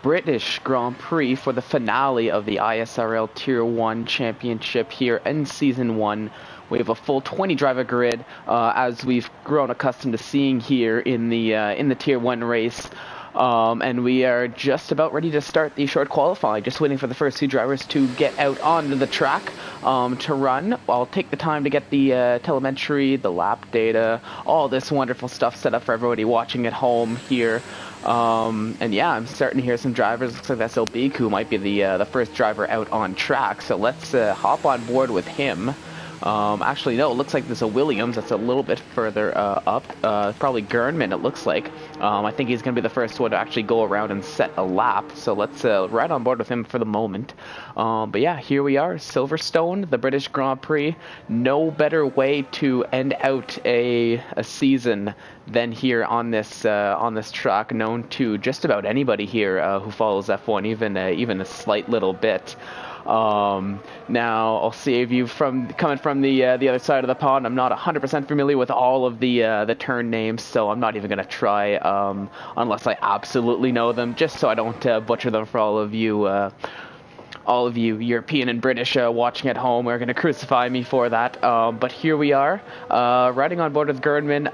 British Grand Prix for the finale of the ISRL Tier 1 Championship here in Season 1. We have a full 20 driver grid, as we've grown accustomed to seeing here in the Tier 1 race. And we are just about ready to start the short qualifying, just waiting for the first two drivers to get out onto the track to run. I'll take the time to get the telemetry, the lap data, all this wonderful stuff set up for everybody watching at home here. And yeah, I'm starting to hear some drivers. Looks like that's SLB, who might be the first driver out on track. So let's hop on board with him. Actually, no, it looks like there's a Williams that's a little bit further up. Probably Gernman, it looks like. I think he's going to be the first one to actually go around and set a lap. So let's ride on board with him for the moment. But yeah, here we are, Silverstone, the British Grand Prix. No better way to end out a season than here on this track, known to just about anybody here who follows F1, even a slight little bit. Now I'll save you from coming from the other side of the pond. I'm not 100% familiar with all of the turn names, so I'm not even gonna try unless I absolutely know them, just so I don't butcher them for all of you European and British watching at home. Are going to crucify me for that. But here we are, riding on board with Gernman.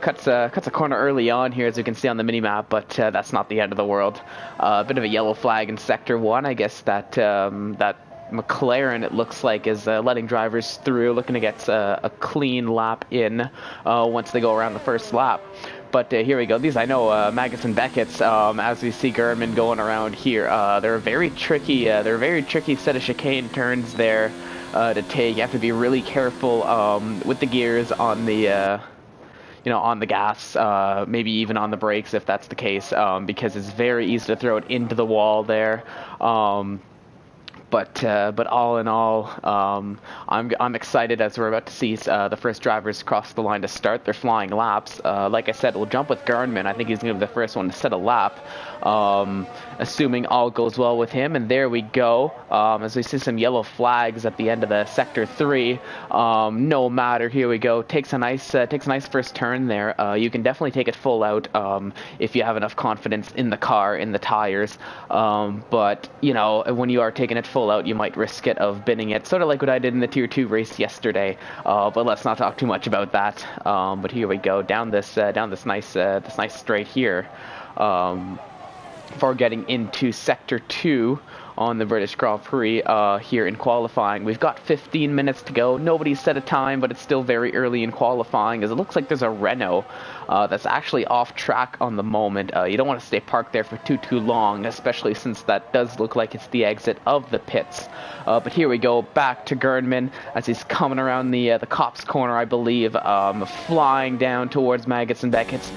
Cuts a corner early on here, as you can see on the mini-map, but that's not the end of the world. A bit of a yellow flag in Sector 1. I guess that McLaren, it looks like, is letting drivers through, looking to get a clean lap in once they go around the first lap. But here we go. These I know, Magus and Beckett's. As we see Gernman going around here, they're a very tricky set of chicane turns there to take. You have to be really careful with the gears on the on the gas, maybe even on the brakes if that's the case, because it's very easy to throw it into the wall there. But all in all, I'm excited as we're about to see the first drivers cross the line to start their flying laps. Like I said, we'll jump with Gernman. I think he's going to be the first one to set a lap, assuming all goes well with him. And there we go. As we see some yellow flags at the end of the Sector 3. No matter, here we go. Takes a nice first turn there. You can definitely take it full out if you have enough confidence in the car, in the tires. But when you are taking it full out, you might risk it of binning it, sort of like what I did in the Tier 2 race yesterday. But let's not talk too much about that. But here we go, down this nice straight here, before getting into Sector 2 on the British Grand Prix here in qualifying. We've got 15 minutes to go. Nobody's set a time, but it's still very early in qualifying, as it looks like there's a Renault that's actually off track on the moment. You don't want to stay parked there for too long, especially since that does look like it's the exit of the pits. But here we go, back to Gernman as he's coming around the cops corner, I believe, flying down towards Magus and Beckett's,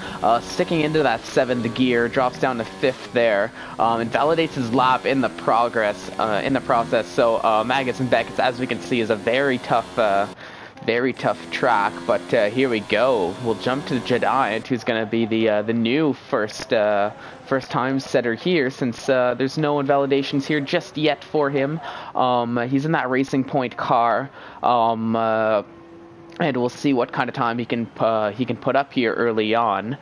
sticking into that 7th gear, drops down to 5th there, invalidates his lap in the process. So Magus and Beckett's, as we can see, is a very tough track. But here we go. We'll jump to Giant, who's going to be the new first time setter here, since there's no invalidations here just yet for him. He's in that Racing Point car. And we'll see what kind of time he can put up here early on.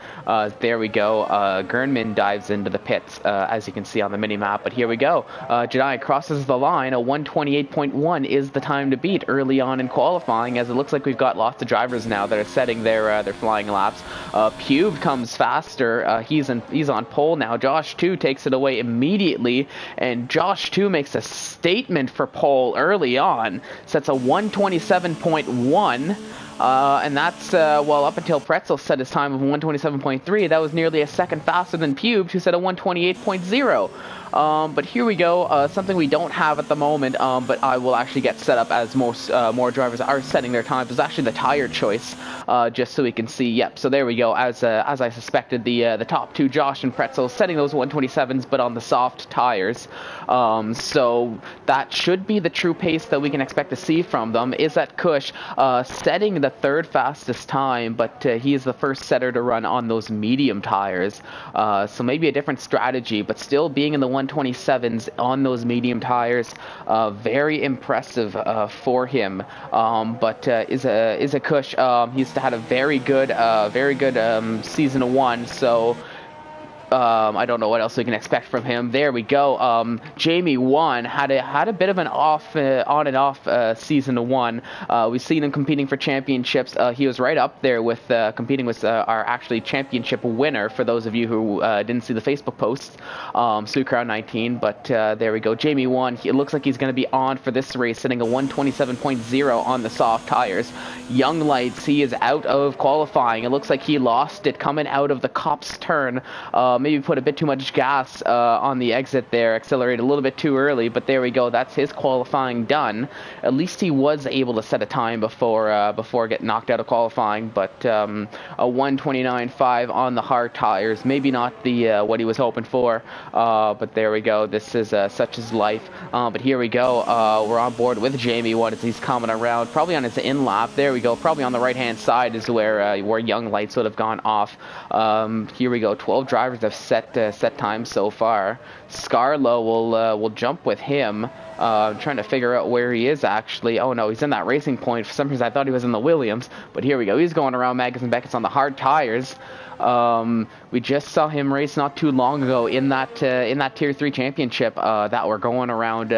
There we go. Gernman dives into the pits, as you can see on the mini-map. But here we go. Jedi crosses the line. A 1:28.1 is the time to beat early on in qualifying, as it looks like we've got lots of drivers now that are setting their flying laps. Pube comes faster. He's on pole now. Josh 2 takes it away immediately, and Josh 2 makes a statement for pole early on. Sets a 1:27.1. And that's, well, up until Pretzel set his time of 1:27.3, that was nearly a second faster than Pubes, who set a 1:28.0. But here we go, something we don't have at the moment, but I will actually get set up as more drivers are setting their times, is actually the tire choice, just so we can see. Yep, so there we go, as I suspected, the top two, Josh and Pretzel, setting those 1:27s, but on the soft tires. So that should be the true pace that we can expect to see from them. Is that Kush setting the third fastest time, but he is the first setter to run on those medium tires. So maybe a different strategy, but still being in the 1:27s on those medium tires, very impressive for him. But is a Kush. He's had a very good season 1. So I don't know what else we can expect from him. There we go. Jamie 1 had a bit of an on and off season 1. We've seen him competing for championships. He was right up there with competing with our actually championship winner. For those of you who didn't see the Facebook posts, Sucrow 19. But there we go. Jamie 1. It looks like he's going to be on for this race, sitting a 127.0 on the soft tires. Young Lights, he is out of qualifying. It looks like he lost it coming out of the Copse turn. Maybe put a bit too much gas on the exit there, accelerated a little bit too early, but there we go. That's his qualifying done. At least he was able to set a time before getting knocked out of qualifying, but a 129.5 on the hard tires. Maybe not the what he was hoping for, but there we go. This is such is life. But here we go. We're on board with Jamie 1 as he's coming around, probably on his in lap. There we go. Probably on the right-hand side is where Young Lights would have gone off. Here we go. 12 drivers have set times so far. Scarlo will jump with him. I'm trying to figure out where he is actually. Oh no, he's in that Racing Point. For some reason I thought he was in the Williams, but here we go. He's going around Magnussen Beckett's on the hard tires. We just saw him race not too long ago in that Tier 3 championship that we're going around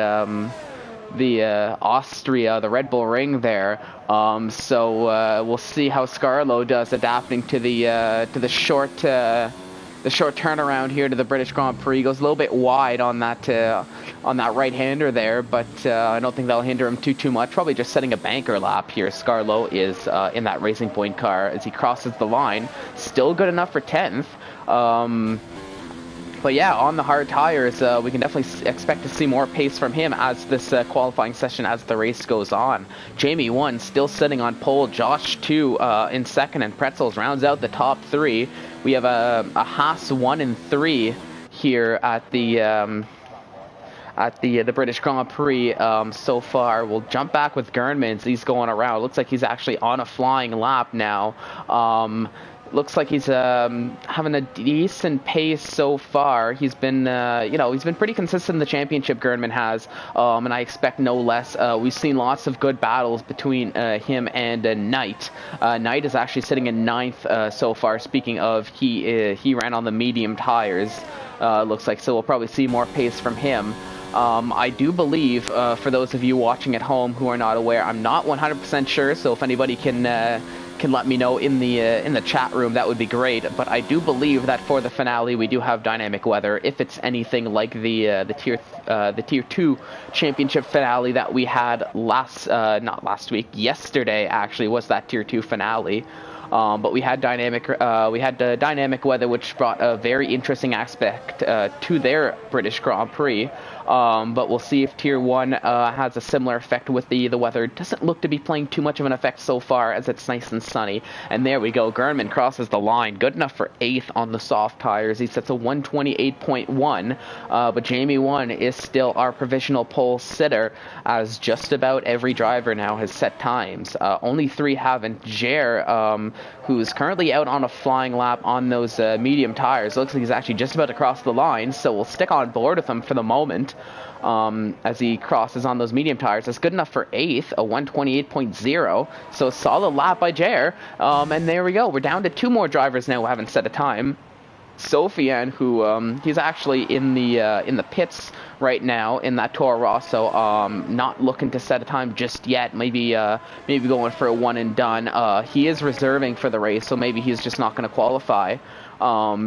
the Austria, the Red Bull Ring there. So we'll see how Scarlo does adapting to the short turnaround here to the British Grand Prix. Goes a little bit wide on that right-hander there, but I don't think that'll hinder him too much. Probably just setting a banker lap here. Scarlo is in that Racing Point car as he crosses the line. Still good enough for 10th. But yeah, on the hard tires, we can definitely expect to see more pace from him as this qualifying session, as the race goes on. Jamie 1 still sitting on pole. Josh 2 in second, and Pretzels rounds out the top 3. We have a Haas 1 and 3 here at the British Grand Prix so far. We'll jump back with Gernmans. He's going around. Looks like he's actually on a flying lap now. Looks like he's having a decent pace so far. He's been, he's been pretty consistent in the championship, Gernman has, and I expect no less. We've seen lots of good battles between him and Knight. Knight is actually sitting in 9th so far. Speaking of, he ran on the medium tires, looks like, so we'll probably see more pace from him. I do believe, for those of you watching at home who are not aware, I'm not 100% sure, so if anybody can let me know in the chat room, that would be great. But I do believe that for the finale we do have dynamic weather, if it's anything like the tier 2 championship finale that we had yesterday actually was that tier 2 finale. But we had dynamic weather, which brought a very interesting aspect to their British Grand Prix. But we'll see if Tier 1 has a similar effect with the weather. It doesn't look to be playing too much of an effect so far, as it's nice and sunny. And there we go. Gernman crosses the line. Good enough for 8th on the soft tires. He sets a 128.1. But Jamie 1 is still our provisional pole sitter, as just about every driver now has set times. Only 3 haven't. Jer, who's currently out on a flying lap on those medium tires, looks like he's actually just about to cross the line, so we'll stick on board with him for the moment. As he crosses on those medium tires. That's good enough for 8th, a 128.0. So a solid lap by Jer. And there we go. We're down to 2 more drivers now who haven't set a time. Sofian, who he's actually in the pits right now in that Toro Rosso, not looking to set a time just yet. Maybe going for a one and done. He is reserving for the race, so maybe he's just not going to qualify.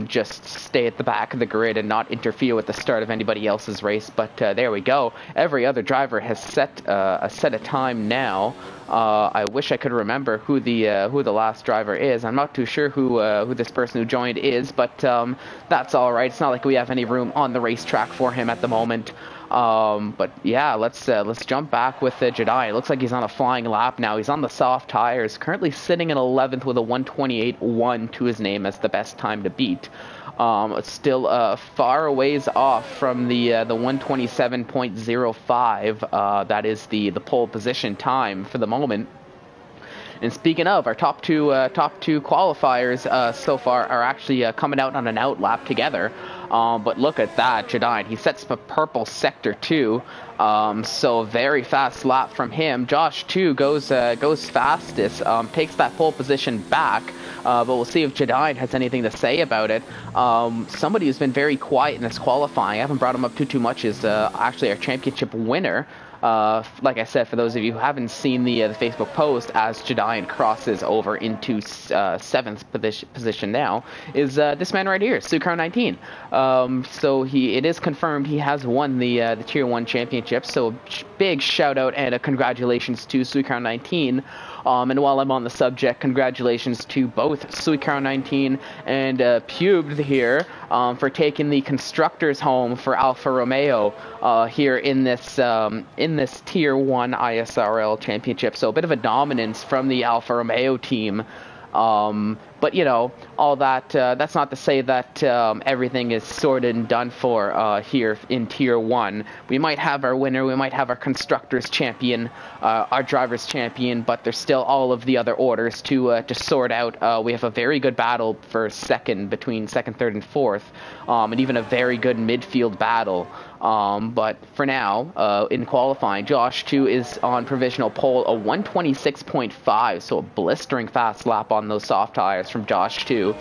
Just stay at the back of the grid and not interfere with the start of anybody else's race. But there we go. Every other driver has set a time now. I wish I could remember who the last driver is. I'm not too sure who this person who joined is, but that's all right. It's not like we have any room on the racetrack for him at the moment. But yeah, let's jump back with Jedi. It looks like he's on a flying lap now. He's on the soft tires, currently sitting in 11th with a 128.1 to his name as the best time to beat. Still far a ways off from the 127.05. That is the pole position time for the moment. And speaking of, our top two qualifiers so far are actually coming out on an out lap together. But look at that, Jadine. He sets the purple sector 2. So very fast lap from him. Josh 2 goes fastest, takes that pole position back. But we'll see if Jadine has anything to say about it. Somebody who's been very quiet in this qualifying, I haven't brought him up too much, is actually our championship winner. Like I said, for those of you who haven't seen the Facebook post, as Jadine crosses over into 7th position now, is this man right here, Sucar 19. So it is confirmed he has won the Tier 1 championship. So big shout out and a congratulations to Sucar 19. And while I'm on the subject, congratulations to both Suicar 19 and Pubed here for taking the constructors home for Alfa Romeo here in this Tier 1 ISRL championship. So a bit of a dominance from the Alfa Romeo team. But you know, all that that's not to say that everything is sorted and done for here in Tier 1. We might have our winner, we might have our constructors champion, our drivers champion, but there's still all of the other orders to sort out. We have a very good battle for between second, third, and fourth, and even a very good midfield battle. But for now, in qualifying, Josh 2 is on provisional pole, a 126.5, so a blistering fast lap on those soft tires from Josh 2.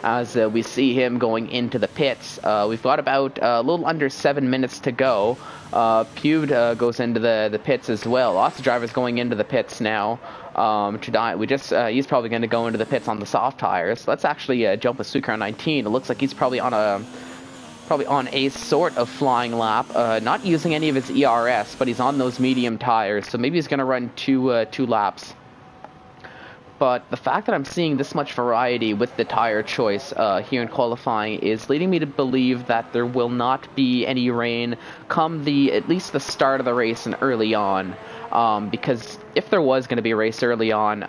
As we see him going into the pits. We've got about a little under 7 minutes to go. Pubed goes into the pits as well. Lots of drivers going into the pits now. He's probably going to go into the pits on the soft tires. Let's actually jump with Sucar 19. It looks like he's probably on a sort of flying lap, not using any of his ERS, but he's on those medium tires, so maybe he's going to run two laps. But the fact that I'm seeing this much variety with the tire choice here in qualifying is leading me to believe that there will not be any rain come at least the start of the race and early on. Because if there was going to be a race early on,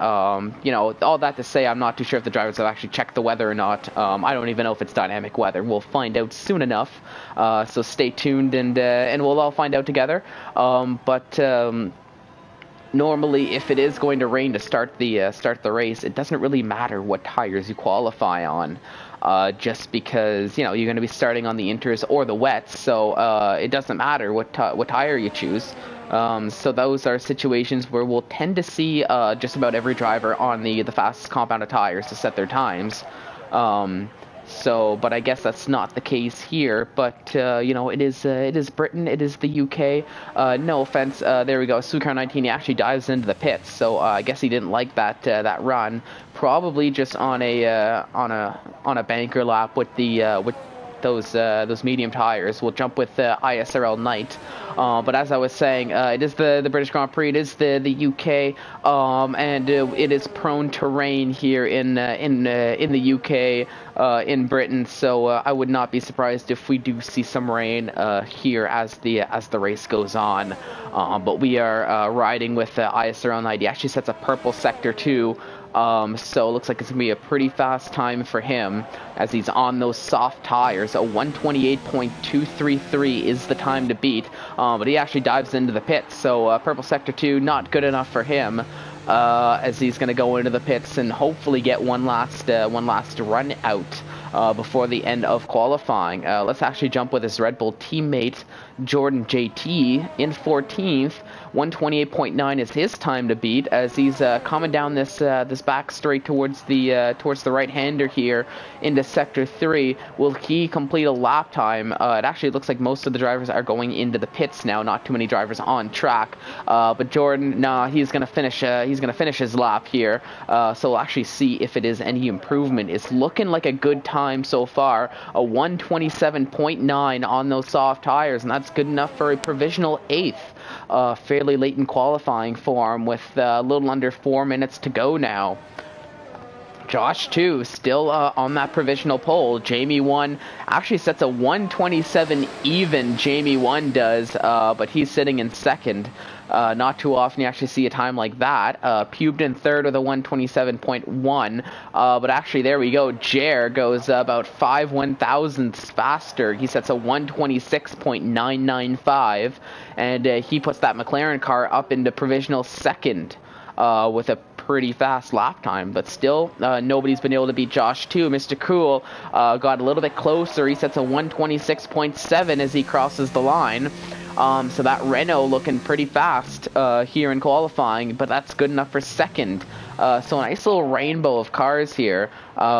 you know, all that to say, I'm not too sure if the drivers have actually checked the weather or not. I don't even know if it's dynamic weather. We'll find out soon enough. So stay tuned and we'll all find out together. Normally, if it is going to rain to start the race, it doesn't really matter what tires you qualify on. Just because, you know, you're going to be starting on the inters or the wets, so it doesn't matter what tire you choose. So those are situations where we'll tend to see just about every driver on the fastest compound of tires to set their times. But I guess that's not the case here. But you know, it is Britain, it is the UK. No offense. There we go. Sucar 19 he actually dives into the pits, so I guess he didn't like that run. Probably just on a banker lap with those medium tires. We'll jump with ISRL Knight. But as I was saying, it is the British Grand Prix. It is the UK, and it is prone to rain here in the UK, in Britain. So I would not be surprised if we do see some rain here as the race goes on. But we are riding with ISRL Knight. He actually sets a purple sector 2. So it looks like it's going to be a pretty fast time for him as he's on those soft tires. A 128.233 is the time to beat, but he actually dives into the pits. So purple sector 2, not good enough for him, as he's going to go into the pits and hopefully get one last run out before the end of qualifying. Let's actually jump with his Red Bull teammate Jordan JT in 14th. 128.9 is his time to beat as he's coming down this back straight towards the right-hander here into sector 3. Will he complete a lap time? It actually looks like most of the drivers are going into the pits now. Not too many drivers on track. But Jordan, he's gonna finish his lap here. So we'll actually see if it is any improvement. It's looking like a good time so far. A 127.9 on those soft tires, and that's good enough for a provisional 8th. Fairly late in qualifying for him with a little under 4 minutes to go now. Josh 2 still on that provisional pole. Jamie 1 actually sets a 127 even. Jamie 1 does, but he's sitting in second. Not too often you actually see a time like that. Pubed in third with a 127.1. But actually, there we go. Jer goes about 5 1,000ths faster. He sets a 126.995. And he puts that McLaren car up into provisional second with a pretty fast lap time, but still, nobody's been able to beat Josh 2. Mr. Cool got a little bit closer. He sets a 126.7 as he crosses the line. So that Renault looking pretty fast here in qualifying, but that's good enough for second. So a nice little rainbow of cars here.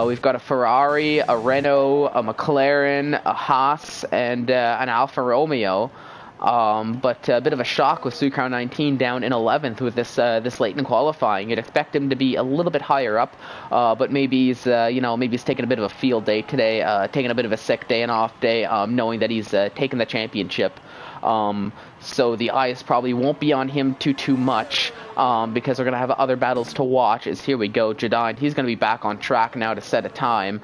We've got a Ferrari, a Renault, a McLaren, a Haas, and an Alfa Romeo. But a bit of a shock with Sucrow 19 down in 11th with this late in qualifying. You'd expect him to be a little bit higher up, but maybe he's maybe he's taking a bit of a field day today, taking a bit of a sick day, an off day, knowing that he's taking the championship. So the eyes probably won't be on him too much, because we're going to have other battles to watch. Here we go, Jadine. He's going to be back on track now to set a time.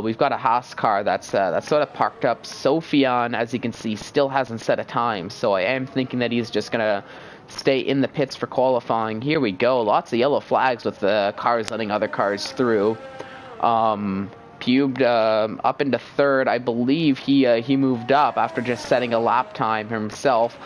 We've got a Haas car that's sort of parked up. Sophion, as you can see, still hasn't set a time, so I am thinking that he's just going to stay in the pits for qualifying. Here we go. Lots of yellow flags with the cars letting other cars through. Pubed up into third. I believe he moved up after just setting a lap time himself.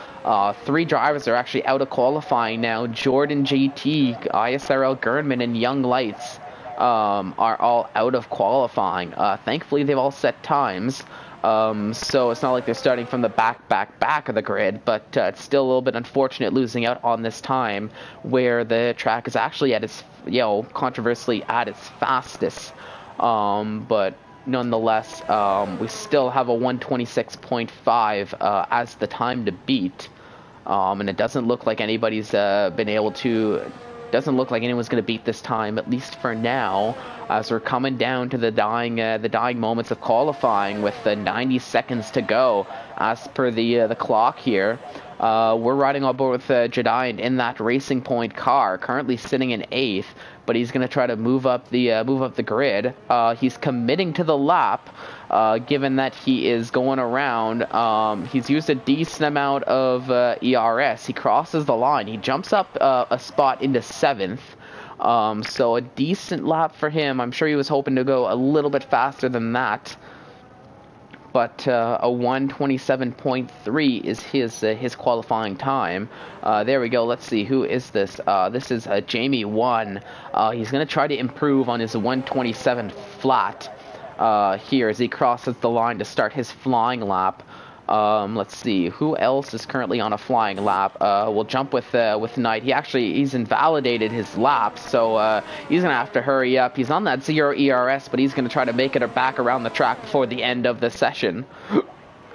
3 drivers are actually out of qualifying now. Jordan JT, ISRL Gernman, and Young Lights are all out of qualifying. Thankfully, they've all set times. So it's not like they're starting from the back of the grid, but it's still a little bit unfortunate losing out on this time where the track is actually at its, controversially at its fastest. But nonetheless, we still have a 126.5 as the time to beat, and it doesn't look like anybody's been able to. Doesn't look like anyone's going to beat this time, at least for now, as we're coming down to the dying moments of qualifying with 90 seconds to go, as per the clock here. We're riding on board with Jadine in that Racing Point car, currently sitting in 8th, but he's going to try to move up the grid. He's committing to the lap, given that he is going around. He's used a decent amount of ERS. He crosses the line. He jumps up a spot into 7th. So a decent lap for him. I'm sure he was hoping to go a little bit faster than that. But a 127.3 is his qualifying time. There we go. Let's see, who is this? This is Jamie 1. He's going to try to improve on his 127 flat here as he crosses the line to start his flying lap. Let's see, who else is currently on a flying lap? We'll jump with Knight. He's invalidated his lap, so he's gonna have to hurry up. He's on that 0 ERS, but he's gonna try to make it back around the track before the end of the session.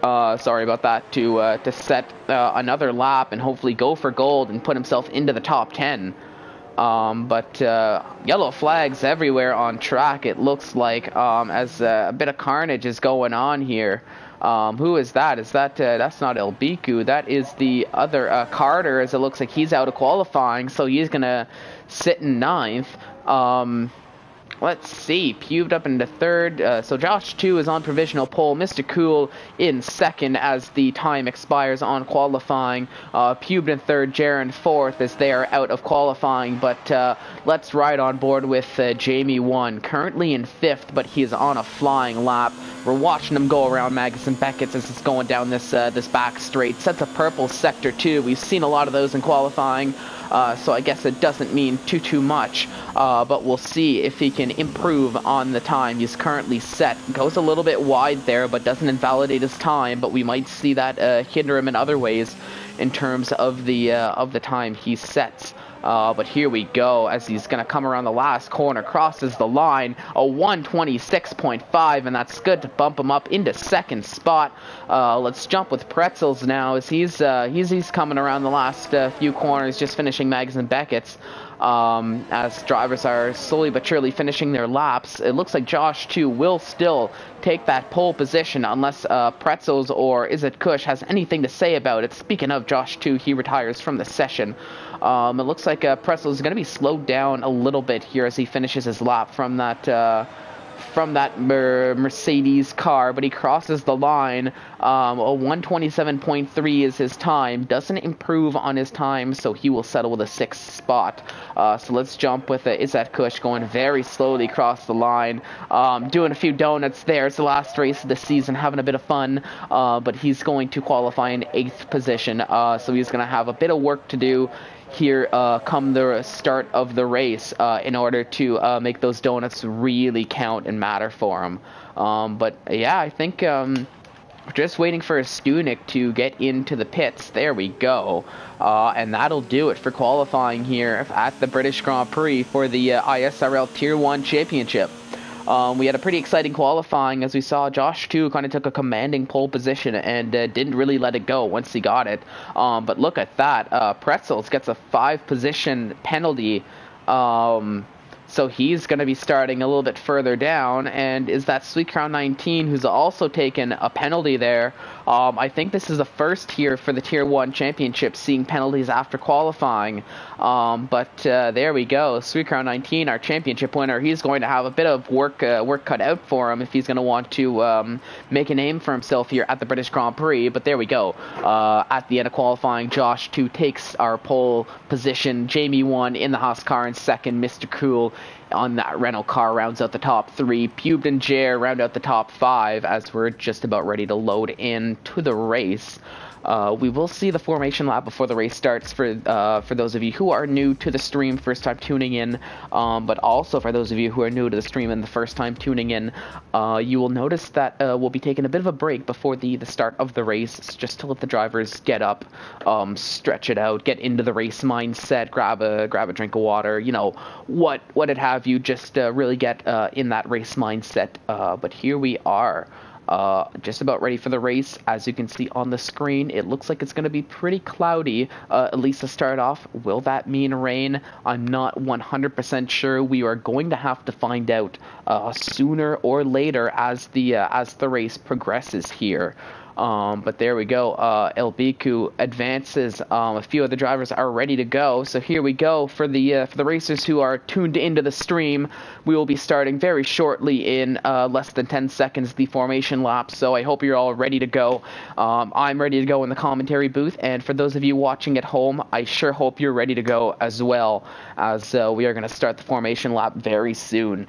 Sorry about that. To set another lap and hopefully go for gold and put himself into the top 10. But yellow flags everywhere on track, it looks like, as a bit of carnage is going on here. Who is that? That's not El Biku. That is the other Carter, as it looks like he's out of qualifying, so he's gonna sit in 9th. Let's see, Pubed up into 3rd. So Josh 2 is on provisional pole. Mr. Cool in 2nd as the time expires on qualifying. Pubed in 3rd, Jaren 4th as they are out of qualifying. But let's ride on board with Jamie 1, currently in 5th, but he is on a flying lap. We're watching him go around Magnuson Beckett as it's going down this back straight. Sets a purple sector 2. We've seen a lot of those in qualifying. So I guess it doesn't mean too much, but we'll see if he can improve on the time he's currently set. Goes a little bit wide there, but doesn't invalidate his time, but we might see that hinder him in other ways in terms of the time he sets. But here we go, as he's going to come around the last corner, crosses the line, a 126.5, and that's good to bump him up into 2nd spot. Let's jump with Pretzels now, as he's coming around the last few corners, just finishing Mags and Beckett's. As drivers are slowly but surely finishing their laps. It looks like Josh 2 will still take that pole position unless Pretzels or is it Kush has anything to say about it. Speaking of Josh 2, he retires from the session. It looks like Pretzels is going to be slowed down a little bit here as he finishes his lap from that from that Mercedes car, but he crosses the line. A 1:27.3 is his time. Doesn't improve on his time, so he will settle with a 6th spot. So let's jump with Izzat Kush going very slowly across the line, doing a few donuts there. It's the last race of the season, having a bit of fun, but he's going to qualify in 8th position, so he's going to have a bit of work to do here come the start of the race in order to make those donuts really count and matter for him. But yeah, I think just waiting for Stunek to get into the pits. There we go. And that'll do it for qualifying here at the British Grand Prix for the ISRL Tier 1 Championship. We had a pretty exciting qualifying, as we saw Josh 2 kind of took a commanding pole position and didn't really let it go once he got it. But look at that. Pretzels gets a 5-position penalty. So he's going to be starting a little bit further down, and is that Sweet Crown 19 who's also taken a penalty there. I think this is the first here for the Tier 1 Championship seeing penalties after qualifying. But there we go. Sweet Crown 19, our championship winner, he's going to have a bit of work cut out for him if he's going to want to make a name for himself here at the British Grand Prix. But there we go. At the end of qualifying, Josh 2 takes our pole position. Jamie 1 in the Haas car in second. Mr. Cool on that rental car rounds out the top 3. Pubed and Jer round out the top 5 as we're just about ready to load into the race. We will see the formation lap before the race starts for those of you who are new to the stream, first time tuning in, but also for those of you who are new to the stream and the first time tuning in, you will notice that we'll be taking a bit of a break before the start of the race, just to let the drivers get up, stretch it out, get into the race mindset, grab a drink of water, you know, what it have you, just really get in that race mindset. But here we are. Just about ready for the race. As you can see on the screen, it looks like it's going to be pretty cloudy, at least to start off. Will that mean rain? I'm not 100% sure. We are going to have to find out sooner or later as the race progresses here. But there we go. El Biku advances. A few of the drivers are ready to go. So here we go for the racers who are tuned into the stream. We will be starting very shortly in less than 10 seconds the formation lap. So I hope you're all ready to go. I'm ready to go in the commentary booth, and for those of you watching at home, I sure hope you're ready to go as well, as we are going to start the formation lap very soon.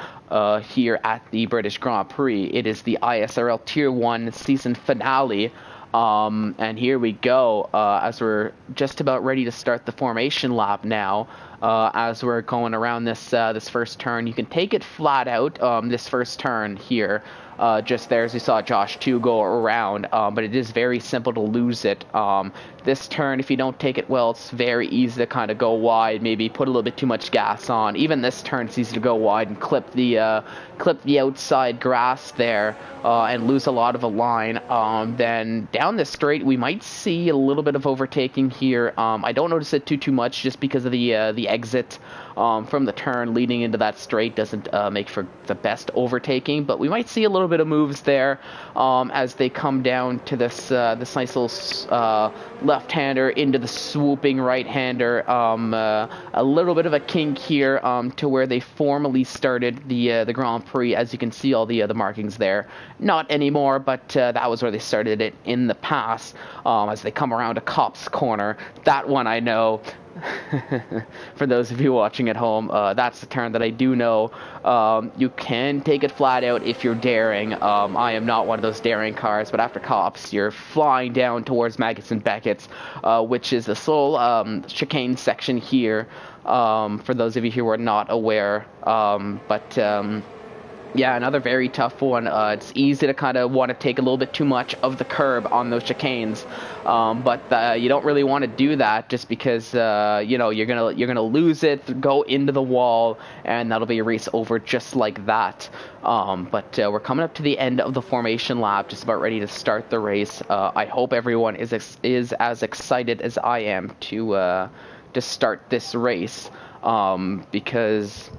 Here at the British Grand Prix. It is the ISRL Tier 1 season finale. And here we go, as we're just about ready to start the formation lap now. As we're going around this first turn. You can take it flat out, this first turn here. Just there as we saw Josh 2 go around, but it is very simple to lose it. This turn, if you don't take it well, it's very easy to kind of go wide, maybe put a little bit too much gas on. Even this turn, it's easy to go wide and clip the outside grass there and lose a lot of a line. Then down this straight, we might see a little bit of overtaking here. I don't notice it too much just because of the exit from the turn leading into that straight doesn't make for the best overtaking, but we might see a little bit of moves there as they come down to this nice little left-hander into the swooping right-hander. A little bit of a kink here to where they formally started the Grand Prix. As you can see, all the markings there. Not anymore, but that was where they started it in the past. As they come around to Cop's Corner, that one I know. For those of you watching at home, that's the turn that I do know. You can take it flat out if you're daring. I am not one of those daring cars, but after Cops, you're flying down towards Maggots and Beckett's, which is the sole chicane section here, for those of you who are not aware. Yeah, another very tough one. It's easy to kind of want to take a little bit too much of the curb on those chicanes, but you don't really want to do that just because you know, you're gonna lose it, go into the wall, and that'll be a race over just like that. But we're coming up to the end of the formation lap, just about ready to start the race. I hope everyone is as excited as I am to start this race, because,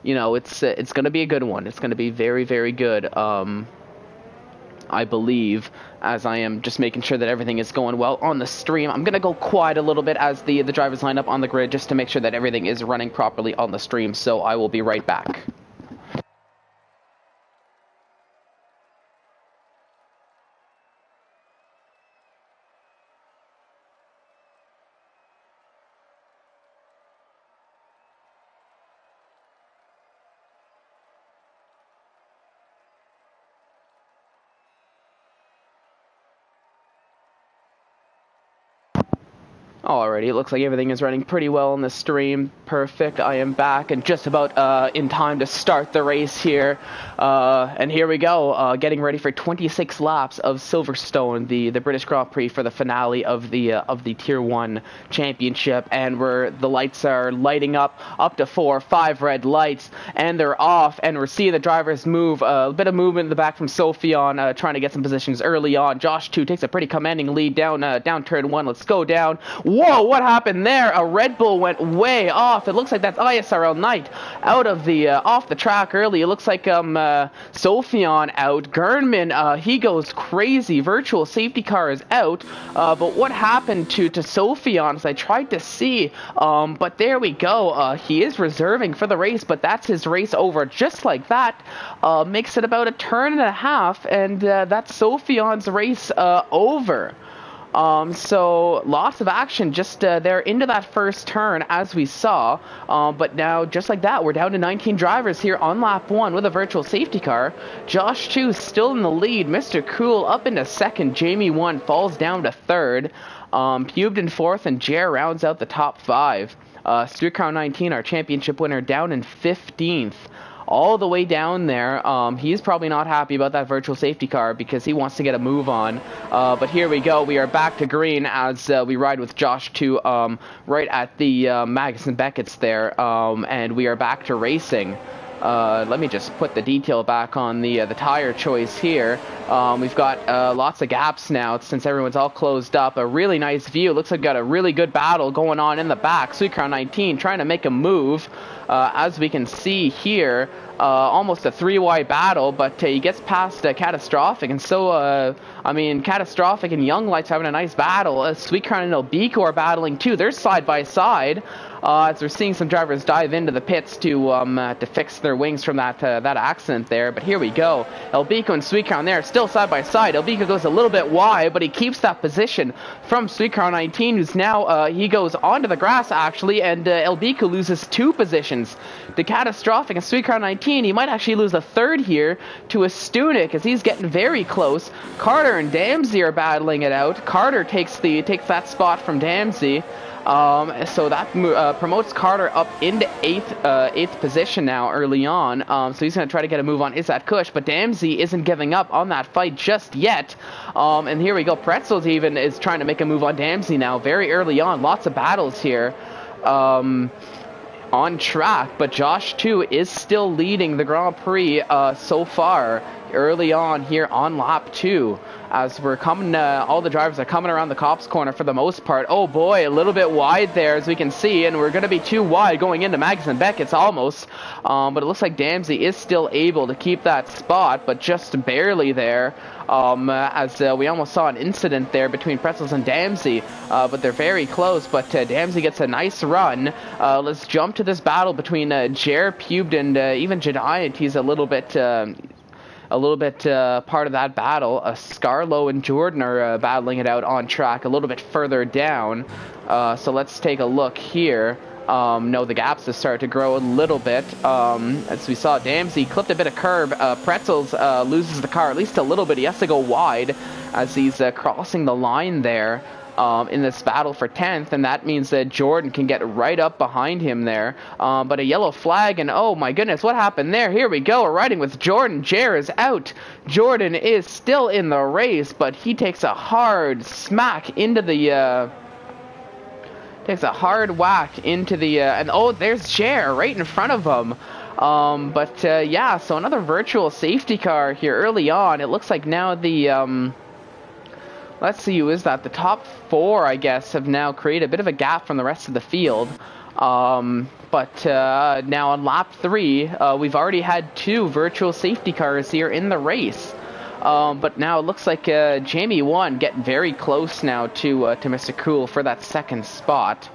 you know, it's going to be a good one. It's going to be very, very good, I believe, as I am just making sure that everything is going well on the stream. I'm going to go quiet a little bit as the drivers line up on the grid just to make sure that everything is running properly on the stream, so I will be right back. Alrighty, it looks like everything is running pretty well in the stream. Perfect. I am back and just about in time to start the race here. And here we go, getting ready for 26 laps of Silverstone, the British Grand Prix for the finale of the Tier 1 Championship. And the lights are lighting up to 4 or 5 red lights, and they're off. And we're seeing the drivers move, a bit of movement in the back from Sophion, trying to get some positions early on. Josh 2 takes a pretty commanding lead down turn 1. Let's go down. Whoa, what happened there? A Red Bull went way off. It looks like that's ISRL Knight out of off the track early. It looks like Sophion out. Gernman, he goes crazy. Virtual safety car is out. But what happened to Sophion is I tried to see, but there we go. He is reserving for the race, but that's his race over just like that. Makes it about a turn and a half, and that's Sophion's race over. So lots of action just there into that first turn, as we saw. But now, just like that, we're down to 19 drivers here on lap 1 with a virtual safety car. Josh 2 still in the lead. Mr. Cool up into second. Jamie 1 falls down to third. Pubed in fourth, and Jer rounds out the top 5. Streetcar 19, our championship winner, down in 15th. All the way down there. He's probably not happy about that virtual safety car because he wants to get a move on. But here we go. We are back to green as we ride with Josh 2 right at the Magnuson Beckett's there. And we are back to racing. Let me just put the detail back on the tire choice here. We've got lots of gaps now since everyone's all closed up. A really nice view. Looks like we've got a really good battle going on in the back. Streetcar 19 trying to make a move. As we can see here, almost a 3-wide battle, but he gets past Catastrophic, and so, Catastrophic and Young Lights having a nice battle. Sweet Crown and Elbico are battling too. They're side by side. As we're seeing some drivers dive into the pits to fix their wings from that accident there. But here we go. Elbico and Sweet Crown there, still side by side. Elbico goes a little bit wide, but he keeps that position from Sweet Crown 19, who's now, he goes onto the grass actually, and Elbico loses 2 positions. The Catastrophic and Sweet Crown 19, he might actually lose a third here to Astunic as he's getting very close. Carter and Damsey are battling it out. Carter takes that spot from Damsey. So that promotes Carter up into 8th position now early on. So he's going to try to get a move on Izzat Kush, but Damsey isn't giving up on that fight just yet. And here we go. Pretzels even is trying to make a move on Damsey now very early on. Lots of battles here. On track, but Josh 2 is still leading the Grand Prix so far early on here on lap 2. As we're coming, all the drivers are coming around the cops corner for the most part. Oh boy, a little bit wide there as we can see, and we're going to be too wide going into Magnuson Beckett's almost. But it looks like Damsey is still able to keep that spot, but just barely there. As we almost saw an incident there between Pretzels and Damsey, but they're very close. But Damsey gets a nice run. Let's jump to this battle between Jer, Pubed, and even Jediant. He's a little bit part of that battle. Scarlo and Jordan are battling it out on track a little bit further down. So let's take a look here. No, the gaps have started to grow a little bit. As we saw, Damsey clipped a bit of curb. Pretzels loses the car at least a little bit. He has to go wide as he's crossing the line there. In this battle for 10th, and that means that Jordan can get right up behind him there. But a yellow flag, and oh my goodness, what happened there? Here we go, we're riding with Jordan. Jer is out. Jordan is still in the race, but he takes a hard smack into the... takes a hard whack into the... and oh, there's Jer right in front of him. Yeah, so another virtual safety car here early on. It looks like now the... let's see, who is that? The top 4, I guess, have now created a bit of a gap from the rest of the field. Now on lap 3, we've already had 2 virtual safety cars here in the race. But now it looks like Jamie 1 getting very close now to Mr. Cool for that second spot.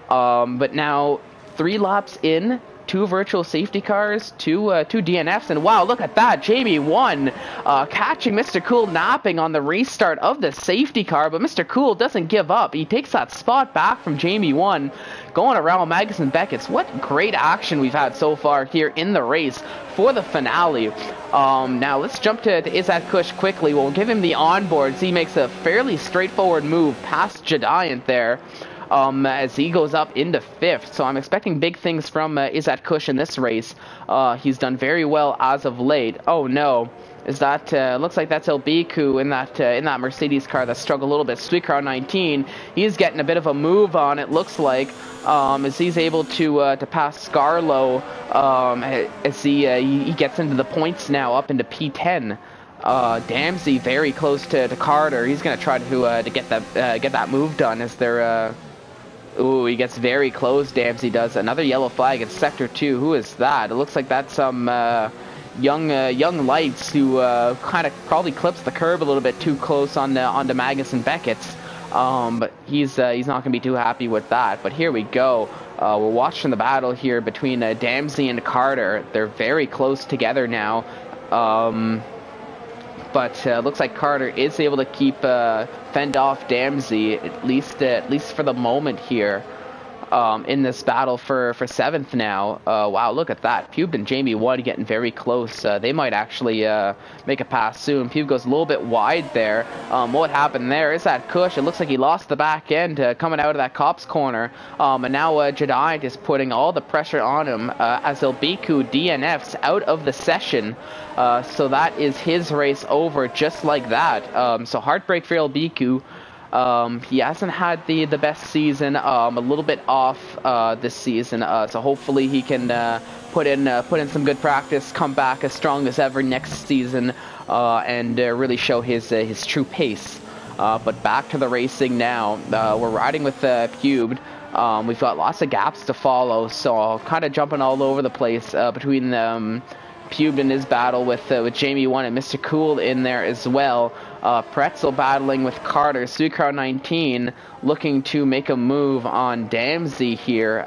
But now 3 laps in, 2 virtual safety cars, 2 DNFs, and wow, look at that. Jamie 1 catching Mr. Cool napping on the restart of the safety car, but Mr. Cool doesn't give up. He takes that spot back from Jamie 1, going around Magnuson Beckett's. What great action we've had so far here in the race for the finale. Now let's jump to Izzat Kush quickly. We'll give him the onboards. He makes a fairly straightforward move past Jediant there. as he goes up into 5th. So I'm expecting big things from Izzat Kush in this race. He's done very well as of late. Oh no. Is that looks like that's Elbiku in that Mercedes car that struggled a little bit. Sweetcrown 19, he's getting a bit of a move on. It looks like as he's able to pass Scarlo as he gets into the points now, up into P10. Damsey very close to Carter. He's gonna try to get that move done as they're. Ooh, he gets very close. Damsey does. Another yellow flag in sector 2. Who is that? It looks like that's some. Young Lights, who kind of probably clips the curb a little bit too close onto Magnus and Beckett's, but he's not going to be too happy with that. But here we go. We're watching the battle here between Damsey and Carter. They're very close together now, but looks like Carter is able to keep fend off Damsey at least for the moment here. In this battle for 7th now. Wow, look at that. Pube and Jamie Wood getting very close. They might actually make a pass soon. Pube goes a little bit wide there. What happened there is that Kush. It looks like he lost the back end coming out of that cop's corner. And now Jediant is putting all the pressure on him as Elbiku DNFs out of the session. So that is his race over just like that. So heartbreak for Elbiku. He hasn't had the best season, a little bit off this season, so hopefully he can put in some good practice, come back as strong as ever next season, and really show his true pace. But back to the racing now. We're riding with Pubed. We've got lots of gaps to follow, so kind of jumping all over the place between Pubed in his battle with Jamie 1 and Mr. Cool in there as well. Pretzel battling with Carter. Sucrow 19 looking to make a move on Damsey here.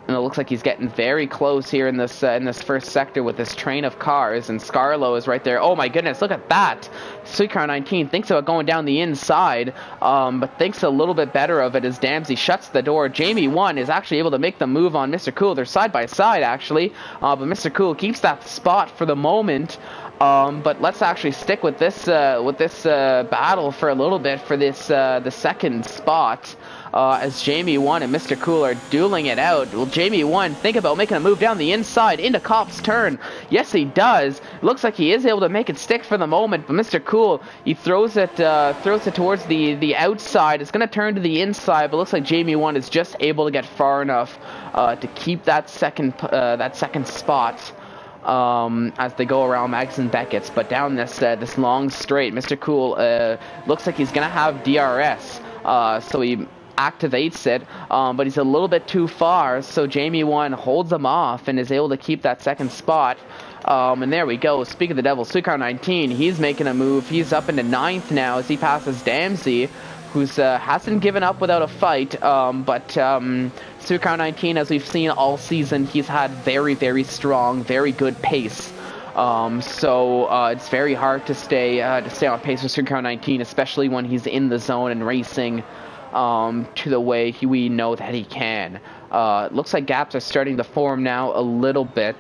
And it looks like he's getting very close here in this first sector with this train of cars, and Scarlo is right there. Oh my goodness, look at that! Sucrow 19 thinks about going down the inside, but thinks a little bit better of it as Damsey shuts the door. Jamie 1 is actually able to make the move on Mr. Cool. They're side by side actually, but Mr. Cool keeps that spot for the moment. But let's actually stick with this battle for a little bit for this the second spot. As Jamie 1 and Mr. Cool are dueling it out. Will Jamie 1 think about making a move down the inside into Cop's turn? Yes, he does. Looks like he is able to make it stick for the moment, but Mr. Cool, he throws it towards the outside. It's going to turn to the inside, but looks like Jamie 1 is just able to get far enough to keep that second spot. As they go around Mags and Beckett's, but down this long straight, Mr. Cool looks like he's going to have DRS, so he activates it, but he's a little bit too far, so Jamie 1 holds him off and is able to keep that second spot. And there we go. Speak of the devil, Sucrow 19, he's making a move. He's up into 9th now as he passes Damsey, who's hasn't given up without a fight, but Sucrow 19, as we've seen all season, he's had very, very strong, very good pace. So it's very hard to stay on pace with Sucrow 19, especially when he's in the zone and racing to the way we know that he can. It looks like gaps are starting to form now a little bit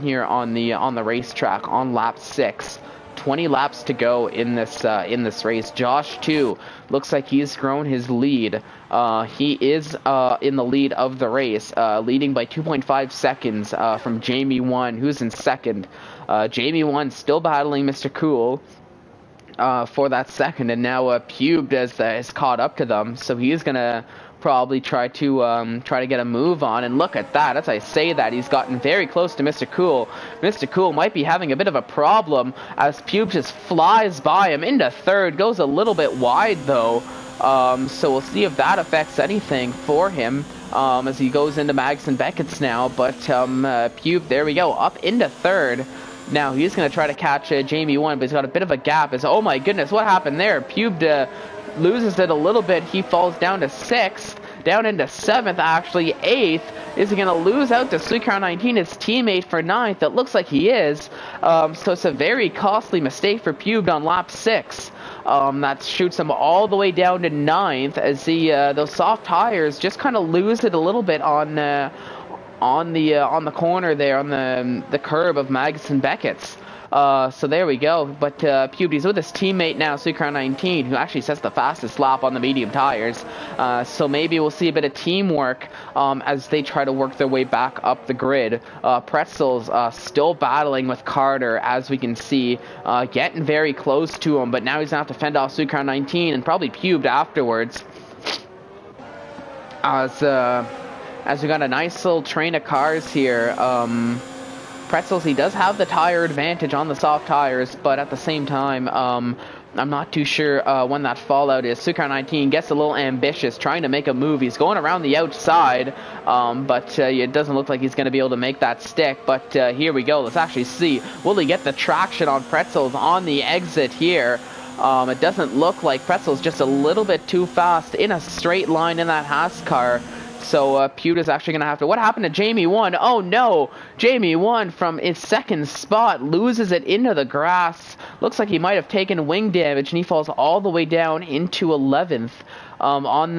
here on the racetrack on lap 6. 20 laps to go in this race. Josh 2 looks like he's grown his lead. He is in the lead of the race, leading by 2.5 seconds from Jamie 1, who's in second. Jamie 1 still battling Mr. Cool for that second, and now Pube is caught up to them, so he's gonna probably try to get a move on. And look at that, as I say that, he's gotten very close to Mr. Cool. Mr. Cool might be having a bit of a problem as Pube just flies by him into third, goes a little bit wide though, so we'll see if that affects anything for him as he goes into Mags and Beckett's now. But Pube, there we go, up into third. Now he's going to try to catch Jamie 1, but he's got a bit of a gap. Oh my goodness, what happened there? Pube loses it a little bit. He falls down to 6th, down into 7th, actually 8th. Is he going to lose out to Sucrow 19, his teammate, for 9th? It looks like he is. So it's a very costly mistake for Pube on lap 6. That shoots him all the way down to 9th as those soft tires just kind of lose it a little bit on the corner there, on the curb of Mags and Beckett's. So there we go. But Pube's with his teammate now, Sucrown 19, who actually sets the fastest lap on the medium tires. So maybe we'll see a bit of teamwork as they try to work their way back up the grid. Pretzels still battling with Carter, as we can see, getting very close to him. But now he's going to have to fend off Sucrown 19 and probably Pubed afterwards. As we got a nice little train of cars here. Pretzels, he does have the tire advantage on the soft tires, but at the same time, I'm not too sure when that fallout is. Sucrown 19 gets a little ambitious, trying to make a move. He's going around the outside, but it doesn't look like he's going to be able to make that stick. But here we go. Let's actually see. Will he get the traction on Pretzels on the exit here? It doesn't look like Pretzel's just a little bit too fast in a straight line in that Haas car. So Pewter's actually going to have to... What happened to Jamie 1? Oh no! Jamie 1 from his second spot loses it into the grass. Looks like he might have taken wing damage, and he falls all the way down into 11th on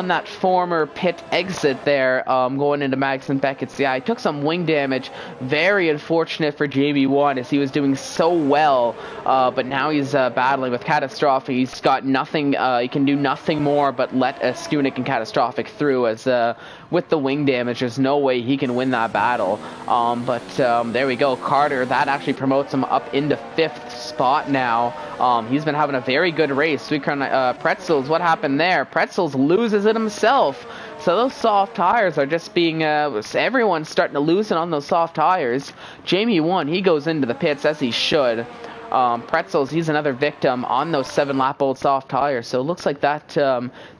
that former pit exit there, going into Madison Beckett's. Yeah, he took some wing damage. Very unfortunate for JB1 as he was doing so well, but now he's battling with Catastrophic. He's got nothing, he can do nothing more but let Stunik and Catastrophic through, as with the wing damage, there's no way he can win that battle. But there we go. Carter, that actually promotes him up into 5th spot now. He's been having a very good race. Pretzels, what happened there? Pretzels loses it himself. So those soft tires are just being, everyone's starting to loosen on those soft tires. Jamie 1, he goes into the pits as he should. Pretzels, he's another victim on those 7-lap-old soft tires. So it looks like that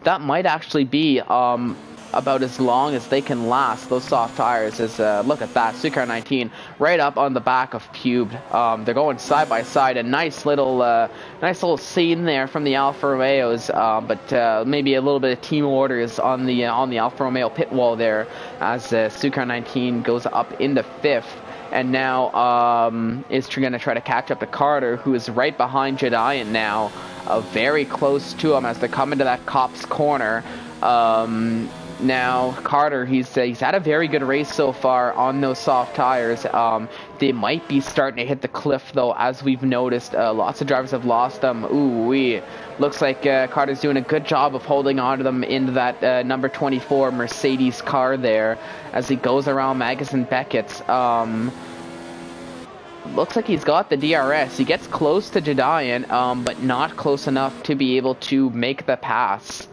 that might actually be about as long as they can last, those soft tires. As look at that, Sucrown 19 right up on the back of Pubed. They're going side by side. A nice little scene there from the Alfa Romeos, but maybe a little bit of team orders on the Alfa Romeo pit wall there, as Sucrown 19 goes up into 5th. And now is going to try to catch up to Carter, who is right behind Jedian now, very close to him as they come into that Copse corner. Now Carter, he's had a very good race so far on those soft tires. They might be starting to hit the cliff though, as we've noticed. Lots of drivers have lost them. Ooh-wee. Looks like Carter's doing a good job of holding on to them into that number 24 Mercedes car there, as he goes around Magnussen Beckett's. Looks like he's got the DRS. He gets close to Jedian, but not close enough to be able to make the pass.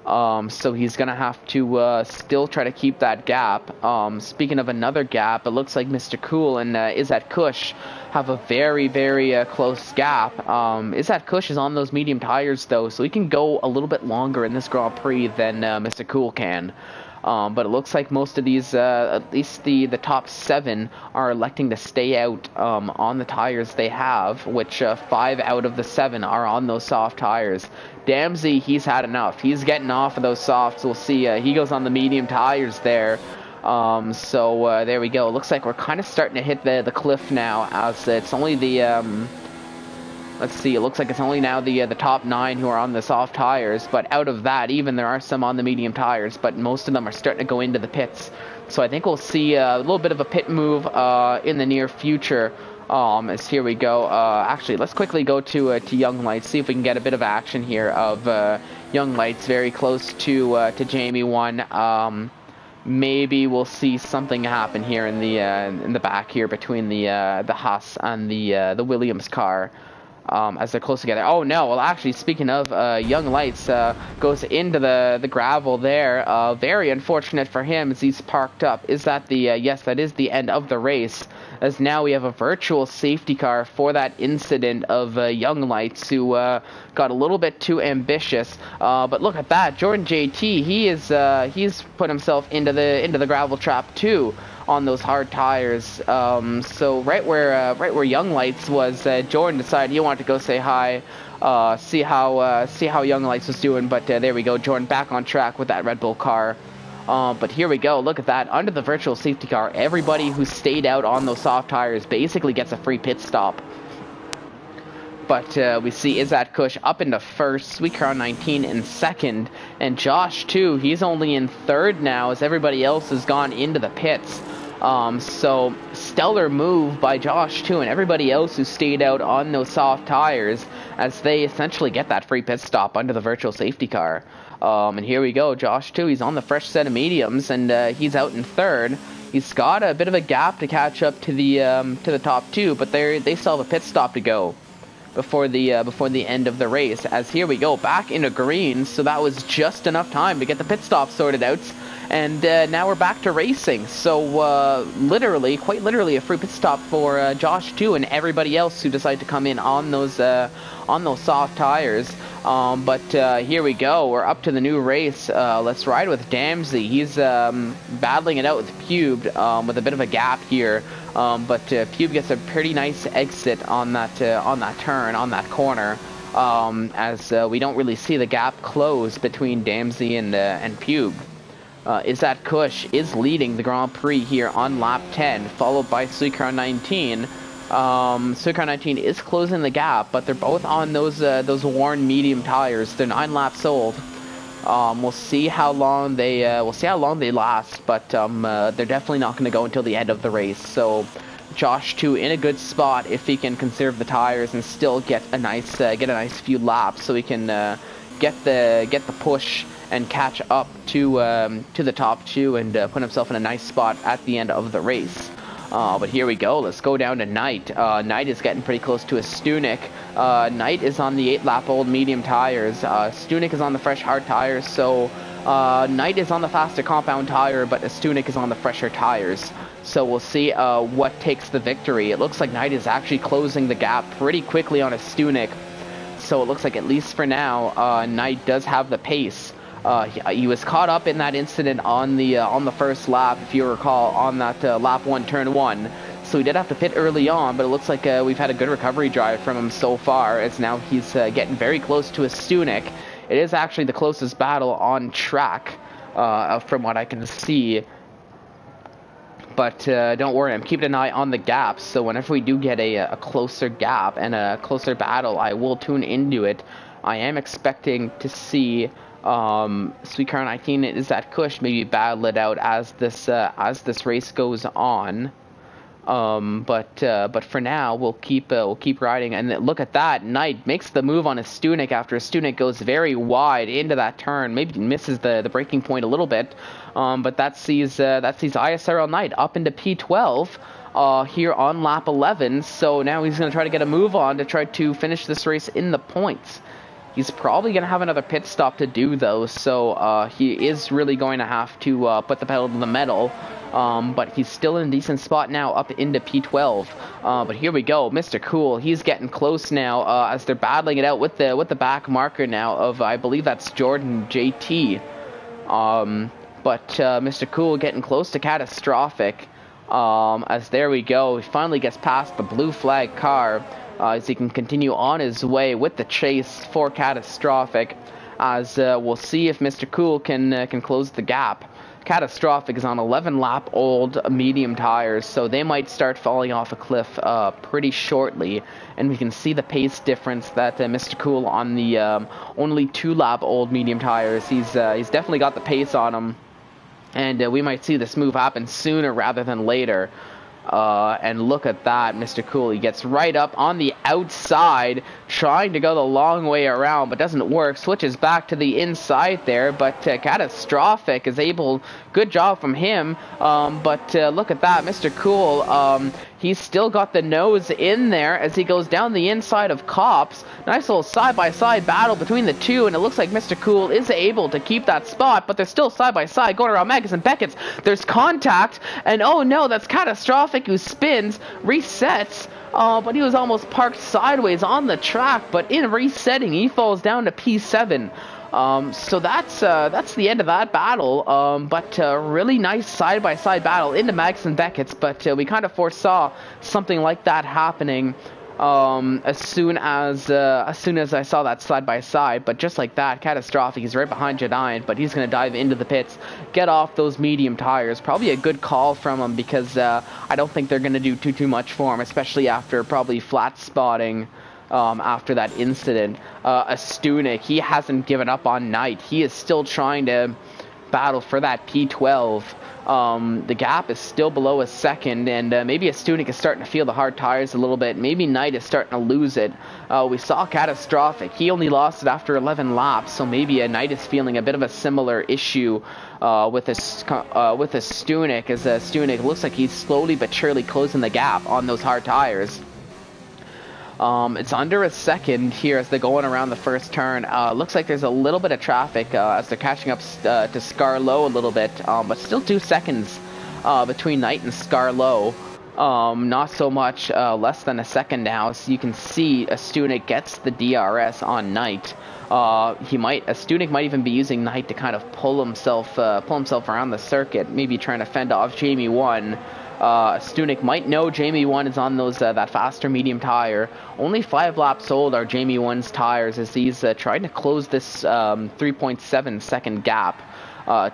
So he's going to have to still try to keep that gap. Speaking of another gap, it looks like Mr. Cool and Izzat Kush have a very, very close gap. Izzat Kush is on those medium tires, though, so he can go a little bit longer in this Grand Prix than Mr. Cool can. But it looks like most of these, at least the top 7, are electing to stay out on the tires they have, which 5 out of the 7 are on those soft tires. Damsey, he's had enough. He's getting off of those softs. We'll see. He goes on the medium tires there. So there we go. It looks like we're kind of starting to hit the cliff now, as it's only the... let's see, it looks like it's only now the top 9 who are on the soft tires, but out of that, even there are some on the medium tires, but most of them are starting to go into the pits. So I think we'll see a little bit of a pit move in the near future. As here we go. Actually, let's quickly go to Young Lights, see if we can get a bit of action here of Young Lights very close to Jamie 1. Maybe we'll see something happen here in the back here between the Haas and the Williams car. As they're close together. Oh no, well actually, speaking of Young Lights, goes into the gravel there. Very unfortunate for him as he's parked up. Is that the, yes, that is the end of the race, as now we have a virtual safety car for that incident of Young Lights, who got a little bit too ambitious. But look at that, Jordan JT, he's put himself into the gravel trap too, on those hard tires. So right where Young Lights was, Jordan decided he wanted to go say hi, see how Young Lights was doing. But there we go, Jordan back on track with that Red Bull car. But here we go, look at that, under the virtual safety car, everybody who stayed out on those soft tires basically gets a free pit stop. But we see Izzat Kush up into 1st, Sweetcrown 19 in 2nd, and Josh too, he's only in 3rd now, as everybody else has gone into the pits. So stellar move by Josh, too, and everybody else who stayed out on those soft tires as they essentially get that free pit stop under the virtual safety car. And here we go, Josh, too, he's on the fresh set of mediums, and he's out in third. He's got a bit of a gap to catch up to the top two, but they still have a pit stop to go before the end of the race. As here we go back into green, so that was just enough time to get the pit stop sorted out, and now we're back to racing. So quite literally, a free pit stop for Josh too, and everybody else who decided to come in on those soft tires. But here we go. We're up to the new race. Let's ride with Damsey. He's battling it out with Pube with a bit of a gap here. But Pube gets a pretty nice exit on that turn, on that corner, as we don't really see the gap close between Damsey and Pube. Izzat Kush is leading the Grand Prix here on lap 10, followed by Suikar 19. Suikar 19 is closing the gap, but they're both on those worn medium tires. They're 9 laps old. We'll see how long they last, but they're definitely not going to go until the end of the race. So Josh too in a good spot if he can conserve the tires and still get a nice few laps, so he can get the push and catch up to the top two and put himself in a nice spot at the end of the race. But here we go. Let's go down to Knight. Knight is getting pretty close to a Stunek. Knight is on the 8-lap-old medium tires. Stunek is on the fresh hard tires. So Knight is on the faster compound tire, but Stunek is on the fresher tires. So we'll see what takes the victory. It looks like Knight is actually closing the gap pretty quickly on a Stunek. So it looks like, at least for now, Knight does have the pace. He was caught up in that incident on the first lap, if you recall, on that lap 1, turn 1. So he did have to pit early on, but it looks like we've had a good recovery drive from him so far, as now he's getting very close to a Stunek. It is actually the closest battle on track, from what I can see. But don't worry, I'm keeping an eye on the gaps, so whenever we do get a closer gap and a closer battle, I will tune into it. I am expecting to see Suikar 19 is that Kush maybe battle it out as this race goes on. But for now we'll keep riding. And look at that, Knight makes the move on a Stunek after a Stunek goes very wide into that turn, maybe misses the braking point a little bit, but that sees ISRL Knight up into P12 here on lap 11. So now he's going to try to get a move on to try to finish this race in the points. He's probably going to have another pit stop to do, though, so he is really going to have to put the pedal to the metal. But he's still in a decent spot now, up into P12. But here we go, Mr. Cool. He's getting close now as they're battling it out with the back marker now of, I believe that's Jordan JT. But Mr. Cool getting close to Catastrophic. As there we go, he finally gets past the blue flag car. As he can continue on his way with the chase for Catastrophic, as we'll see if Mr. Cool can close the gap. Catastrophic is on 11-lap-old medium tires, so they might start falling off a cliff pretty shortly, and we can see the pace difference that Mr. Cool on the only 2-lap-old medium tires. He's definitely got the pace on him, and we might see this move happen sooner rather than later. And look at that, Mr. Cool. He gets right up on the outside, trying to go the long way around, but doesn't work. Switches back to the inside there, but Catastrophic is able. Good job from him. But look at that, Mr. Cool. He's still got the nose in there as he goes down the inside of Cops. Nice little side-by-side battle between the two, and it looks like Mr. Cool is able to keep that spot, but they're still side-by-side going around Megas and Beckett's. There's contact, and oh no, that's Catastrophic who spins, resets, but he was almost parked sideways on the track, but in resetting, he falls down to P7. So that's the end of that battle, but really nice side-by-side battle into Max and Beckett's, but we kind of foresaw something like that happening as soon as I saw that side-by-side, but just like that, Catastrophic, he's right behind Jedian, but he's going to dive into the pits, get off those medium tires. Probably a good call from him, because I don't think they're going to do too much for him, especially after probably flat spotting after that incident. A Stunek, he hasn't given up on Knight. He is still trying to battle for that P12. The gap is still below a second, and maybe a Stunek is starting to feel the hard tires a little bit. Maybe Knight is starting to lose it. We saw Catastrophic. He only lost it after 11 laps, so maybe a Knight is feeling a bit of a similar issue with a Stunek, as a Stunek looks like he's slowly but surely closing the gap on those hard tires. It's under a second here as they're going around the first turn. Looks like there's a little bit of traffic as they're catching up to Scarlow a little bit, but still 2 seconds between Knight and Scarlow. Not so much, less than a second now. So you can see a Stunek gets the DRS on Knight. A Stunek might even be using Knight to kind of pull himself around the circuit, maybe trying to fend off Jamie 1. Stunek might know Jamie 1 is on those that faster medium tire. Only 5 laps old are Jamie 1's tires as he's trying to close this 3.7 second gap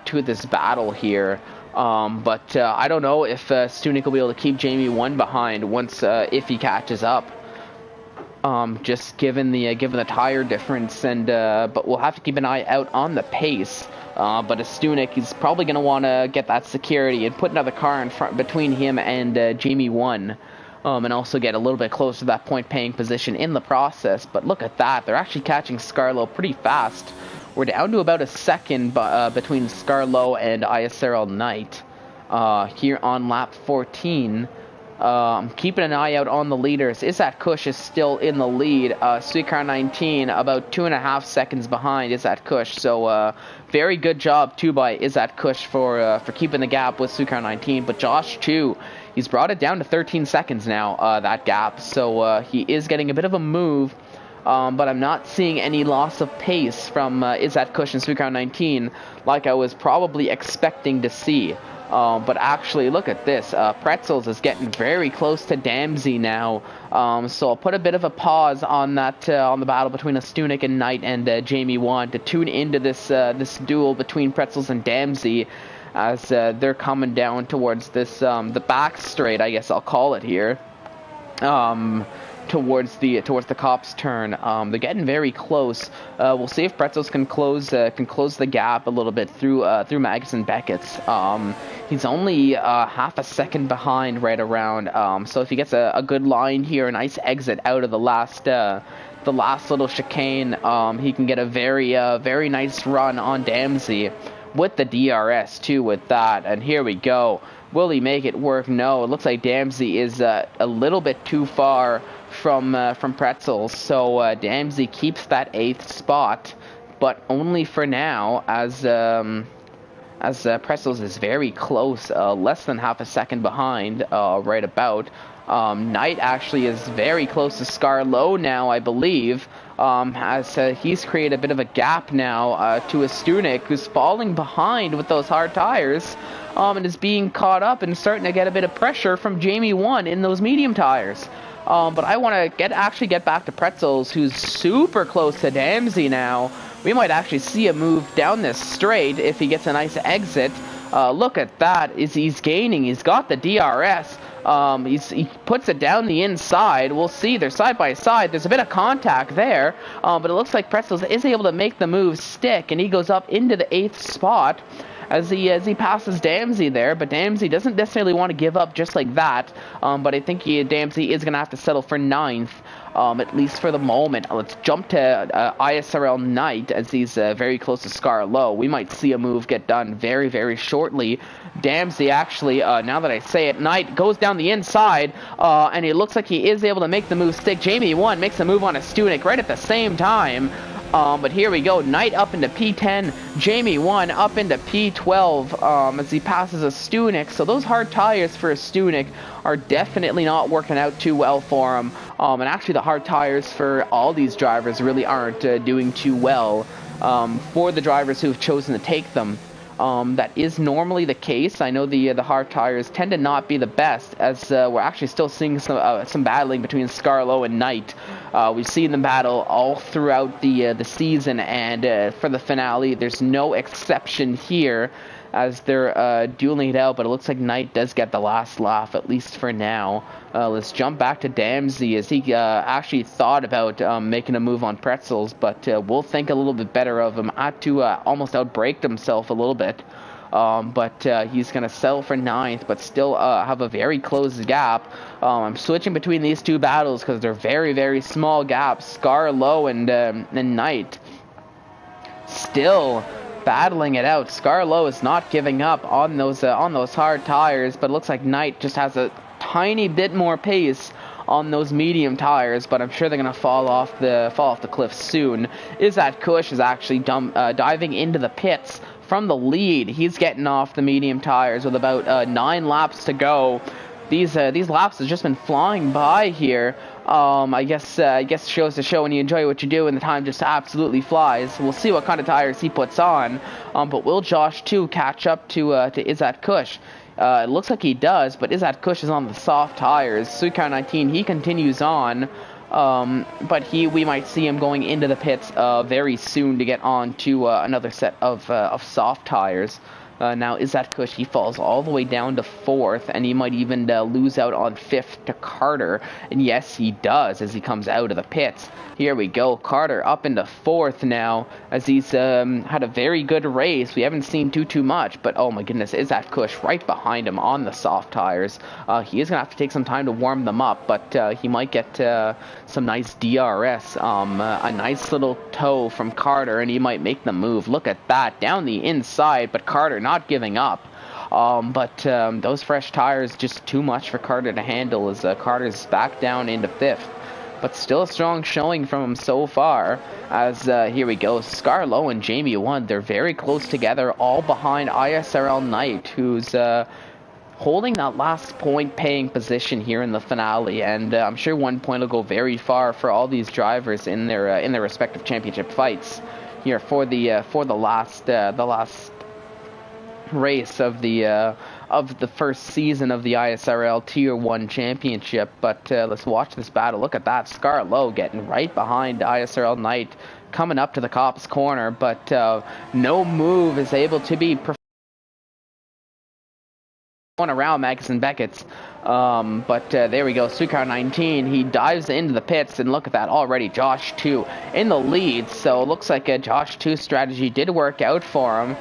to this battle here. But I don't know if Stunek will be able to keep Jamie 1 behind once if he catches up. Just given the tire difference, and but we'll have to keep an eye out on the pace. But a Stunek is probably going to want to get that security and put another car in front between him and Jamie 1, and also get a little bit closer to that point-paying position in the process. But look at that. They're actually catching Scarlow pretty fast. We're down to about a second between Scarlow and ISRL Knight here on lap 14. Keeping an eye out on the leaders. Izzat Kush is still in the lead. Sweetcar 19 about 2.5 seconds behind Izzat Kush. So very good job too by Izzat Kush for keeping the gap with Sweetcar 19. But Josh Chu, he's brought it down to 13 seconds now, that gap. So he is getting a bit of a move. But I'm not seeing any loss of pace from Izzat Kush and Sweetcar 19 like I was probably expecting to see. But actually, look at this. Pretzels is getting very close to Damsey now. So I'll put a bit of a pause on that on the battle between a Stunek and Knight and Jamie 1 to tune into this this duel between Pretzels and Damsey as they're coming down towards this the back straight, I guess I'll call it here. Towards the cops' turn. They're getting very close. We'll see if Pretzels can close the gap a little bit through Magus and Beckett's. He's only half a second behind right around. So if he gets a good line here, a nice exit out of the last little chicane, he can get a very nice run on Damsey with the DRS too with that. And here we go. Will he make it work? No. It looks like Damsey is a little bit too far from Pretzels, so Damsey keeps that 8th spot, but only for now, as Pretzels is very close, less than half a second behind, right about. Knight actually is very close to Scarlow now, I believe, as he's created a bit of a gap now to a Stunek, who's falling behind with those hard tires, and is being caught up and starting to get a bit of pressure from Jamie 1 in those medium tires. But I want to actually get back to Pretzels, who's super close to Damsey now. We might actually see a move down this straight if he gets a nice exit. Look at that. He's gaining. He's got the DRS. He puts it down the inside. We'll see. They're side by side. There's a bit of contact there. But it looks like Pretzels is able to make the move stick, and he goes up into the 8th spot as he passes Damsey there, but Damsey doesn't necessarily want to give up just like that, but I think Damsey is going to have to settle for 9th, at least for the moment. Let's jump to ISRL Knight, as he's very close to Scarlow. We might see a move get done very shortly. Damsey actually, now that I say it, Knight goes down the inside, and it looks like he is able to make the move stick. Jamie 1 makes a move on a Stunek right at the same time. But here we go, Knight up into P10, Jamie 1 up into P12 as he passes a Stunek. So those hard tires for a Stunek are definitely not working out too well for him. And actually the hard tires for all these drivers really aren't doing too well for the drivers who have chosen to take them. That is normally the case. I know the hard tires tend to not be the best, as we're actually still seeing some battling between Scarlow and Knight. We've seen them battle all throughout the season, and for the finale, there's no exception here, as they're dueling it out, but it looks like Knight does get the last laugh, at least for now. Let's jump back to Damsey, as he actually thought about making a move on Pretzels, but we'll think a little bit better of him. Had to almost outbraked himself a little bit. But he's going to settle for 9th, but still have a very close gap. I'm switching between these two battles because they're very, very small gaps. Scar Low and Knight still battling it out. Scar Low is not giving up on those hard tires, but it looks like Knight just has a tiny bit more pace on those medium tires, but I'm sure they're going to fall off the cliff soon. Isat Kush is actually diving into the pits from the lead. He's getting off the medium tires with about 9 laps to go. These laps have just been flying by here. I guess it shows to show when you enjoy what you do and the time just absolutely flies. We'll see what kind of tires he puts on. But will Josh 2 catch up to Isat Kush? It looks like he does, but Isat Kush is on the soft tires. Suikar 19, he continues on. But we might see him going into the pits very soon to get on to another set of soft tires. Now Isat Kush, he falls all the way down to 4th, and he might even lose out on 5th to Carter. And yes, he does as he comes out of the pits. Here we go, Carter up into 4th now, as he's had a very good race. We haven't seen too much, but oh my goodness, Isat Kush right behind him on the soft tires. He is going to have to take some time to warm them up, but he might get some nice DRS, a nice little toe from Carter, and he might make the move. Look at that, down the inside, but Carter not giving up. But those fresh tires just too much for Carter to handle, as Carter's back down into 5th. But still a strong showing from him so far, as here we go, Scarlow and Jamie 1, they're very close together, all behind ISRL Knight, who's holding that last point paying position here in the finale, and I'm sure 1 point will go very far for all these drivers in their respective championship fights here for the last race of the first season of the ISRL Tier 1 Championship. But let's watch this battle. Look at that, Scar Low getting right behind ISRL Knight, coming up to the cop's corner, but no move is able to be around Magus and Beckett's. But there we go, Sukar 19, he dives into the pits, and look at that, already Josh 2 in the lead. So it looks like a Josh 2 strategy did work out for him.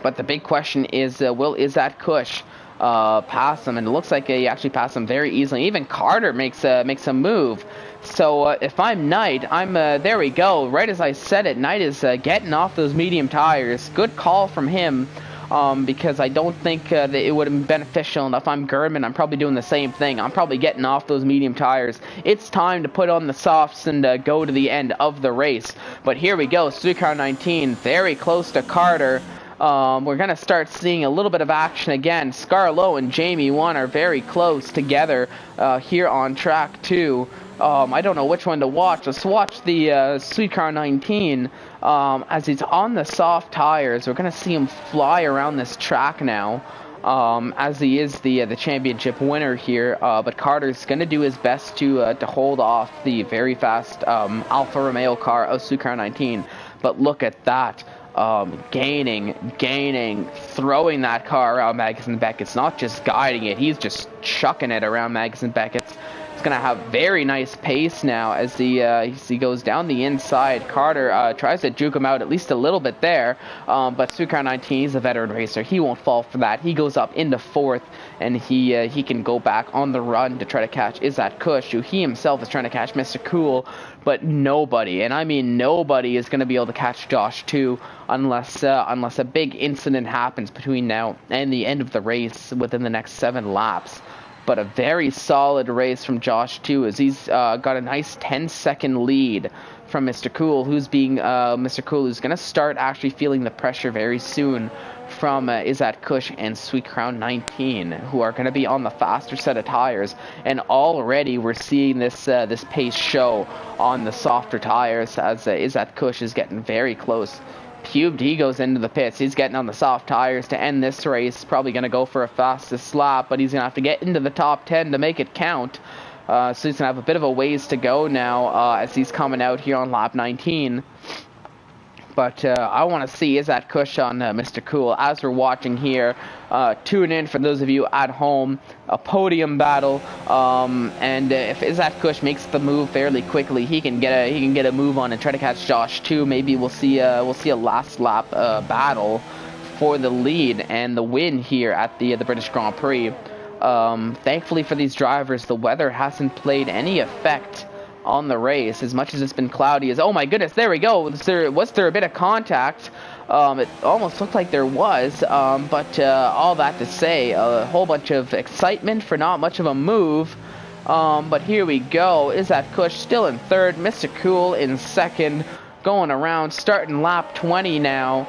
But the big question is, will Isat Kush pass him? And it looks like he actually passed him very easily. Even Carter makes a move. So if I'm Knight, there we go. Right as I said it, Knight is getting off those medium tires. Good call from him. Because I don't think that it would have been beneficial. And if I'm Gerdman, I'm probably doing the same thing. I'm probably getting off those medium tires. It's time to put on the softs and go to the end of the race. But here we go, Suikar 19, very close to Carter. We're going to start seeing a little bit of action again. Scarlow and Jamie 1 are very close together here on track 2. I don't know which one to watch. Let's watch the Suikar 19 as he's on the soft tires. We're going to see him fly around this track now, as he is the championship winner here. But Carter's going to do his best to hold off the very fast Alfa Romeo car of Suikar 19. But look at that. Gaining, throwing that car around Magus and Beckett's, not just guiding it, he's just chucking it around Magus and Beckett's. He's going to have very nice pace now as he goes down the inside. Carter tries to juke him out at least a little bit there, but Sukar 19, he's a veteran racer. He won't fall for that. He goes up into 4th, and he can go back on the run to try to catch Isat Kush, who he himself is trying to catch Mr. Cool, but nobody, and I mean nobody, is going to be able to catch Josh 2 unless a big incident happens between now and the end of the race within the next 7 laps. But a very solid race from Josh 2, as he's got a nice 10-second lead from Mr. Cool, who's going to start actually feeling the pressure very soon from Isat Kush and Sweet Crown 19, who are going to be on the faster set of tires. And already we're seeing this pace show on the softer tires, as Isat Kush is getting very close. Pubed, he goes into the pits. He's getting on the soft tires to end this race. Probably going to go for a fastest lap, but he's going to have to get into the top 10 to make it count. So he's going to have a bit of a ways to go now as he's coming out here on lap 19. But I want to see, is that Kush on Mr. Cool? As we're watching here, tune in for those of you at home, a podium battle. And if Izzat Kush makes the move fairly quickly, he can get a move on and try to catch Josh too. Maybe we'll see a last lap battle for the lead and the win here at the British Grand Prix. Thankfully for these drivers, the weather hasn't played any effect on the race, as much as it's been cloudy. Oh my goodness, there we go. Was there a bit of contact? It almost looked like there was, but all that to say, a whole bunch of excitement for not much of a move. But here we go. Is that Kush still in third? Mr. Cool in second. Going around, starting lap 20 now.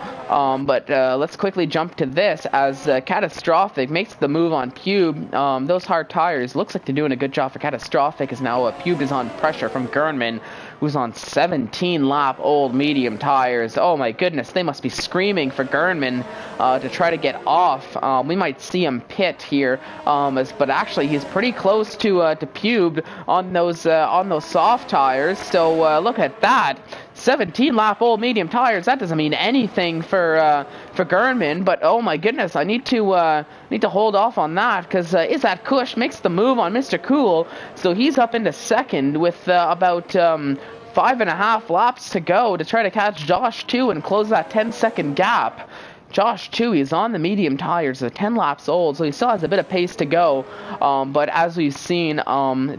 But let's quickly jump to this as Catastrophic makes the move on Pube. Those hard tires, looks like they're doing a good job for Catastrophic, as now Pube is on pressure from Gernman, who's on 17 lap old medium tires. Oh my goodness, they must be screaming for Gernman to try to get off. We might see him pit here, but actually he's pretty close to Pube on those soft tires. So look at that. 17 lap old medium tires. That doesn't mean anything for Gernman, but oh my goodness, I need to hold off on that, because Izzat Kush makes the move on Mr. Cool, so he's up into second with about 5.5 laps to go to try to catch Josh 2 and close that 10-second gap. Josh, too, he's on the medium tires, 10 laps old, so he still has a bit of pace to go. But as we've seen,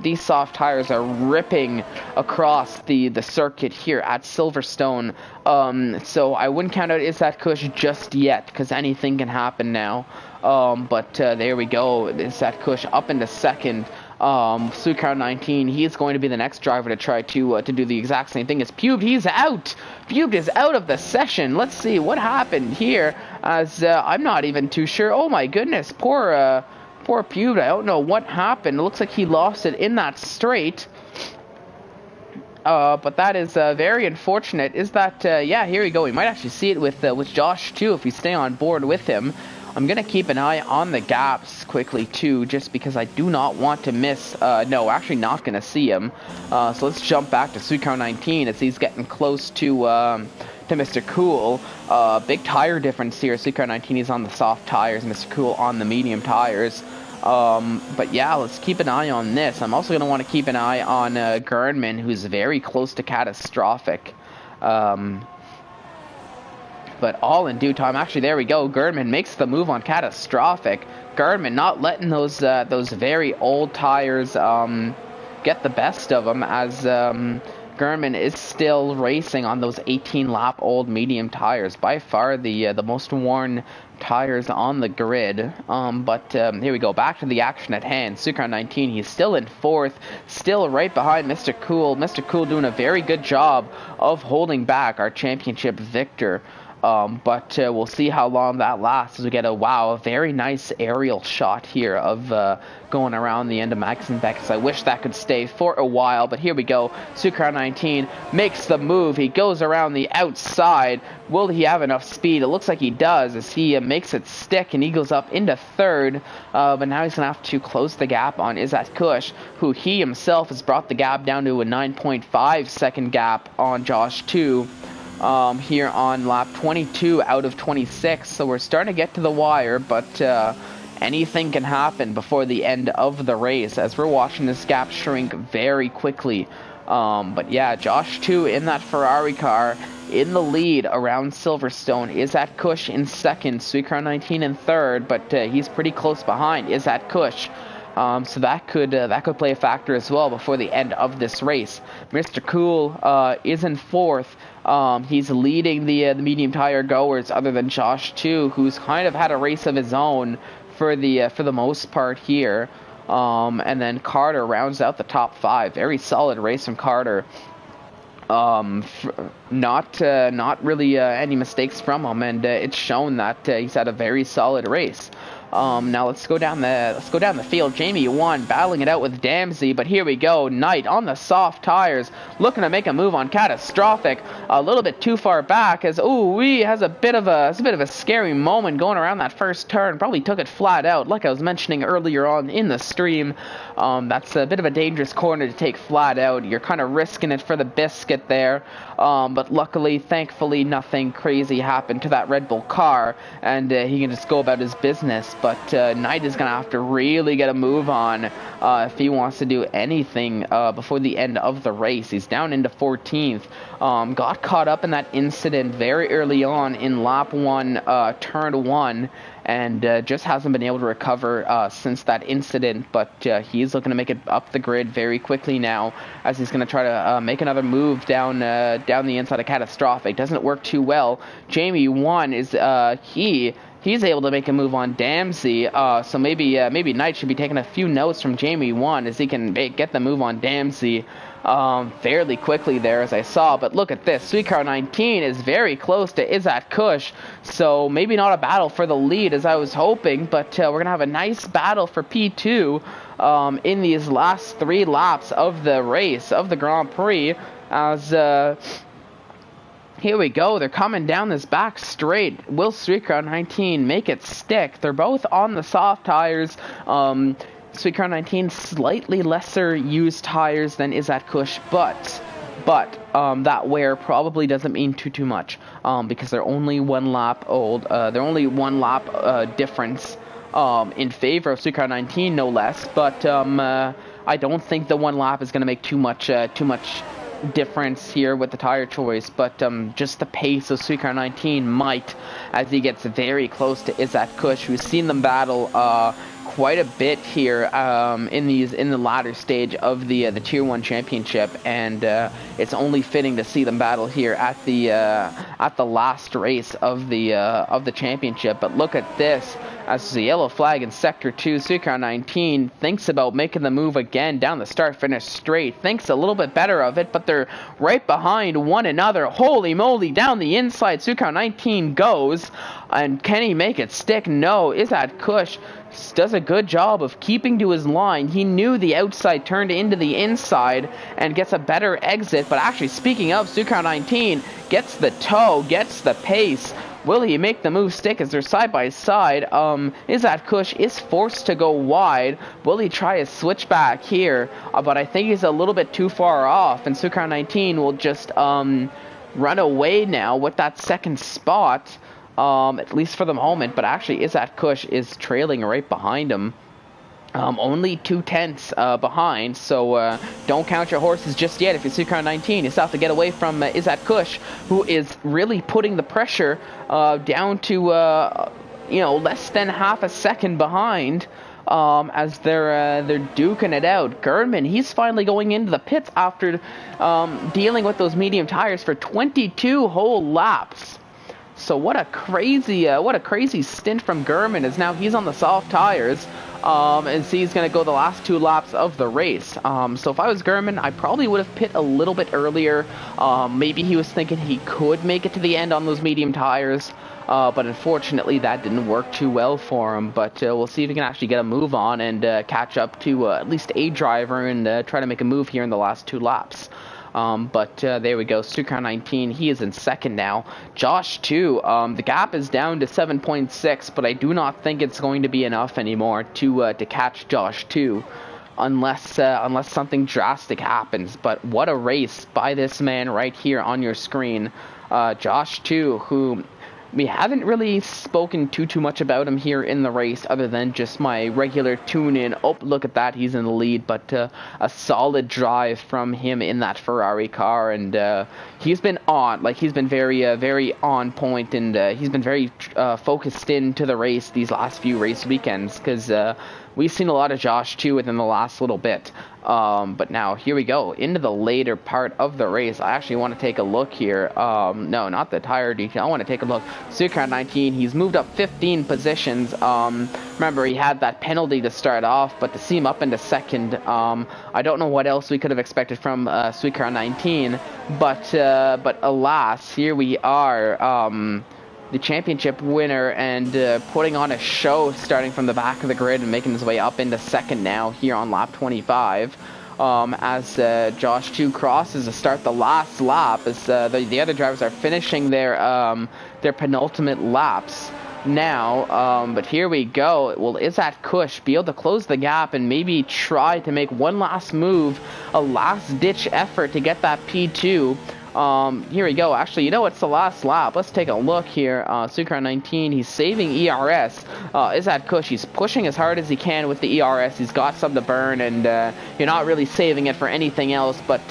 these soft tires are ripping across the circuit here at Silverstone. So I wouldn't count out Izzat Kush just yet, because anything can happen now. But there we go. Izzat Kush up into second. Sucar 19, he's going to be the next driver to try to do the exact same thing as Pube. He's out. Pube is out of the session. Let's see what happened here, as I'm not even too sure. Oh my goodness, poor Pube. I don't know what happened. It looks like he lost it in that straight. But that is very unfortunate. Is that yeah, here we go. We might actually see it with Josh too if we stay on board with him. I'm going to keep an eye on the gaps quickly, too, just because I do not want to miss... no, actually not going to see him. So let's jump back to Sucar 19 as he's getting close to Mr. Cool. Big tire difference here. Sucar 19 is on the soft tires, Mr. Cool on the medium tires. But yeah, let's keep an eye on this. I'm also going to want to keep an eye on Gernman, who's very close to Catastrophic. But all in due time. Actually, there we go. Gernman makes the move on Catastrophic. Gernman not letting those very old tires get the best of him, as Gernman is still racing on those 18-lap old medium tires. By far the most worn tires on the grid. But here we go. Back to the action at hand. Sucar 19, he's still in fourth, still right behind Mr. Cool. Mr. Cool doing a very good job of holding back our championship victor. But we'll see how long that lasts as we get a very nice aerial shot here of going around the end of Magnussen-Beck. I wish that could stay for a while, but here we go. Sucar 19 makes the move. He goes around the outside. Will he have enough speed? It looks like he does, as he makes it stick, and he goes up into third. But now he's going to have to close the gap on Izzat Kush, who he himself has brought the gap down to a 9.5 second gap on Josh 2. Here on lap 22 out of 26, so we're starting to get to the wire, but anything can happen before the end of the race as we're watching this gap shrink very quickly. But yeah, Josh 2 in that Ferrari car in the lead around Silverstone. Izzat Kush in second, Sucar 19 in third, but he's pretty close behind Izzat Kush. So that could play a factor as well before the end of this race. Mr. Cool is in fourth. He's leading the medium tire goers, other than Josh 2, who's kind of had a race of his own for the most part here. And then Carter rounds out the top 5. Very solid race from Carter. Not really any mistakes from him, and it's shown that he's had a very solid race. Now let's go down the field. Jamie 1 battling it out with Damsey, but here we go. Knight on the soft tires, looking to make a move on Catastrophic. A little bit too far back, as he has a bit of a scary moment going around that first turn. Probably took it flat out, like I was mentioning earlier on in the stream. That's a bit of a dangerous corner to take flat out. You're kind of risking it for the biscuit there. But luckily, thankfully, nothing crazy happened to that Red Bull car, and he can just go about his business. But Knight is going to have to really get a move on if he wants to do anything before the end of the race. He's down into 14th. Got caught up in that incident very early on in lap 1, turn 1, and just hasn't been able to recover since that incident. But he's looking to make it up the grid very quickly now, as he's going to try to make another move down the inside of Catastrophic. Doesn't work too well. Jamie 1 is he's able to make a move on Damsey, so maybe Knight should be taking a few notes from Jamie 1 as he can get the move on Damsey fairly quickly there, as I saw. But look at this, Sweetcar 19 is very close to Izzat Kush, so maybe not a battle for the lead as I was hoping, but we're gonna have a nice battle for P2 in these last 3 laps of the race, of the Grand Prix, as here we go. They're coming down this back straight. Will Streetcar 19 make it stick? They're both on the soft tires. Streetcar 19 slightly lesser used tires than Izzat Kush, but that wear probably doesn't mean too much because they're only 1 lap old. They're only 1 lap difference in favor of Streetcar 19, no less. But I don't think the 1 lap is going to make too much difference here with the tire choice, but just the pace of Streetcar 19 might, as he gets very close to Izzat Kush. We've seen them battle quite a bit here in the latter stage of the Tier 1 Championship, and it's only fitting to see them battle here at the last race of the championship. But look at this, as the yellow flag in Sector 2, Streetcar 19 thinks about making the move again down the start-finish straight. Thinks a little bit better of it, but they're right behind one another. Holy moly, down the inside, Streetcar 19 goes, and can he make it stick? No, Izzat Kush does a good job of keeping to his line. He knew the outside turned into the inside and gets a better exit, but actually, speaking of, Streetcar 19 gets the toe, gets the pace. Will he make the move stick as they're side by side? Izzat Kush is forced to go wide. Will he try a switchback here? But I think he's a little bit too far off, and Streetcar 19 will just run away now with that second spot, at least for the moment. But actually, Izzat Kush is trailing right behind him. Only 2/10 behind, so don't count your horses just yet. If you're Streetcar 19, you still have to get away from Izzat Kush, who is really putting the pressure down to less than half a second behind, as they're duking it out. Gerdman, he's finally going into the pits after dealing with those medium tires for 22 whole laps. So what a crazy stint from Gerdman, as now he's on the soft tires. And he's going to go the last 2 laps of the race. So if I was Gerdman, I probably would have pit a little bit earlier. Maybe he was thinking he could make it to the end on those medium tires. But unfortunately, that didn't work too well for him. But we'll see if he can actually get a move on and catch up to at least a driver and try to make a move here in the last 2 laps. But there we go. Streetcar 19, he is in second now. Josh 2, the gap is down to 7.6, but I do not think it's going to be enough anymore to catch Josh 2, unless something drastic happens. But what a race by this man right here on your screen, Josh 2, who we haven't really spoken too much about him here in the race, other than just my regular tune-in. Oh, look at that, he's in the lead, but a solid drive from him in that Ferrari car, and he's been on, he's been very on point, and he's been very focused into the race these last few race weekends, because we've seen a lot of Josh too within the last little bit. But now, here we go, into the later part of the race. I actually want to take a look here. No, not the tire detail. I want to take a look. Streetcar 19, he's moved up 15 positions. Remember, he had that penalty to start off, but to see him up into second, I don't know what else we could have expected from Streetcar 19. But alas, here we are. the championship winner, and putting on a show starting from the back of the grid and making his way up into second now here on lap 25. As Josh 2 crosses to start the last lap, as the other drivers are finishing their penultimate laps now. But here we go. Will Izzat Kush be able to close the gap and maybe try to make one last move, a last ditch effort to get that P2? Here we go. Actually, you know what's the last lap? Let's take a look here. Sucron 19, he's saving ERS. Izzat Kush, he's pushing as hard as he can with the ERS. He's got some to burn, and you're not really saving it for anything else. But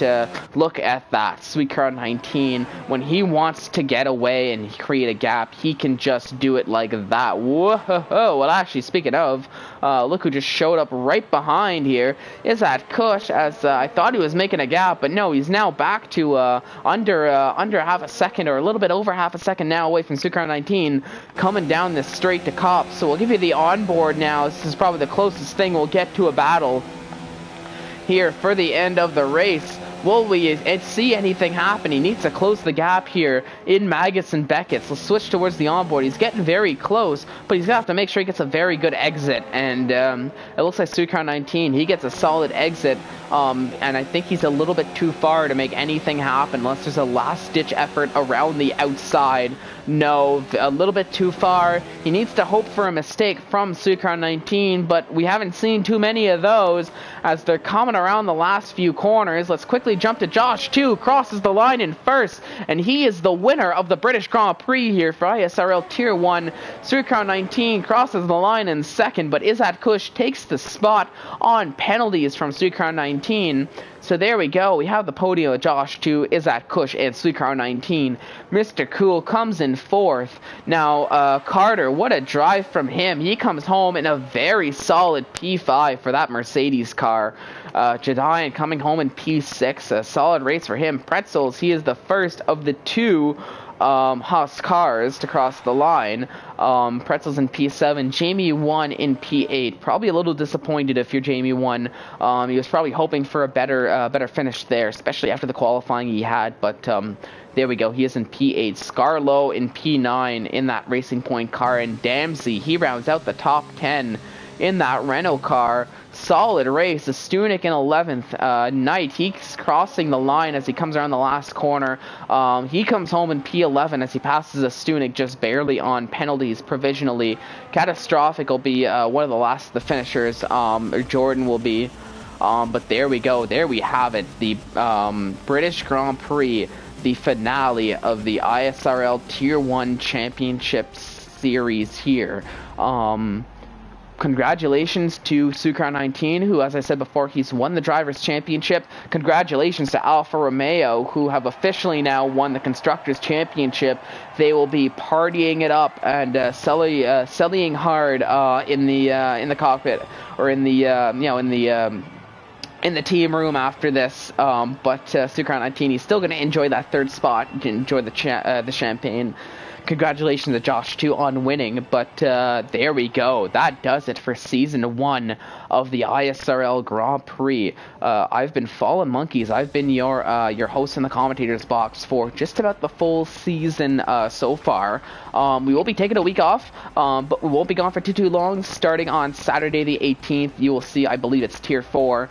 look at that. Sucron 19, when he wants to get away and create a gap, he can just do it like that. Whoa! Well, actually, speaking of, look who just showed up right behind here. Izzat Kush, as I thought he was making a gap, but no, he's now back to under half a second, or a little bit over half a second now away from Sucron 19, coming down this straight to Cop. So we'll give you the onboard now. This is probably the closest thing we'll get to a battle here for the end of the race. Will we see anything happen? He needs to close the gap here in Magus and Beckett. So switch towards the onboard. He's getting very close, but he's going to have to make sure he gets a very good exit. And it looks like Sucron 19, he gets a solid exit. And I think he's a little bit too far to make anything happen unless there's a last-ditch effort around the outside. No, a little bit too far. He needs to hope for a mistake from Sucron 19, but we haven't seen too many of those as they're coming around the last few corners. Let's quickly jump to Josh 2, crosses the line in first, and he is the winner of the British Grand Prix here for ISRL Tier 1. Sucron 19 crosses the line in second, but Izzat Kush takes the spot on penalties from Sucron 19. So there we go. We have the podium of Josh 2, Izzat Kush, and Sucron 19. Mr. Cool comes in fourth. Now, Carter, what a drive from him. He comes home in a very solid P5 for that Mercedes car. Jedian coming home in P6. A solid race for him. Pretzels, he is the first of the two Haas cars to cross the line. Pretzels in P7, Jamie 1 in P8. Probably a little disappointed if you're Jamie 1. He was probably hoping for a better finish there, especially after the qualifying he had, but there we go. He is in P8. Scarlow in P9 in that Racing Point car, and Damsey, he rounds out the top 10 in that Renault car. Solid race. Stunek in 11th. Knight, he's crossing the line as he comes around the last corner. He comes home in P11 as he passes a Stunek just barely on penalties provisionally. Catastrophic will be one of the last of the finishers, or Jordan will be. But there we go. There we have it. The British Grand Prix, the finale of the ISRL Tier 1 Championship Series here. Congratulations to Sucron 19, who, as I said before, he's won the Drivers' Championship. Congratulations to Alfa Romeo, who have officially now won the Constructors' Championship. They will be partying it up and selling hard in the cockpit, or in the team room after this. But Sucron 19, he's still going to enjoy that third spot, enjoy the champagne. Congratulations to Josh 2 on winning, but there we go. That does it for Season 1 of the ISRL Grand Prix. I've been Fallen Monkeys. I've been your host in the commentator's box for just about the full season so far. We will be taking a week off, but we won't be gone for too long. Starting on Saturday the 18th, you will see, I believe it's Tier 4,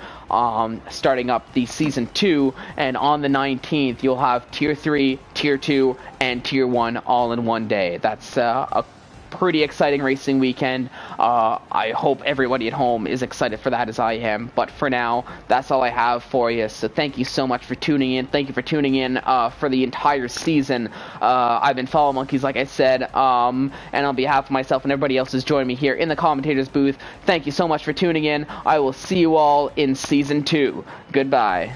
starting up the Season 2, and on the 19th, you'll have Tier 3, Tier 2, and Tier 1 all in one day. That's a pretty exciting racing weekend. I hope everybody at home is excited for that as I am. But for now, that's all I have for you. So thank you so much for tuning in. Thank you for tuning in for the entire season. I've been Follow Monkeys, like I said. And on behalf of myself and everybody else who's joined me here in the commentator's booth, thank you so much for tuning in. I will see you all in Season 2. Goodbye.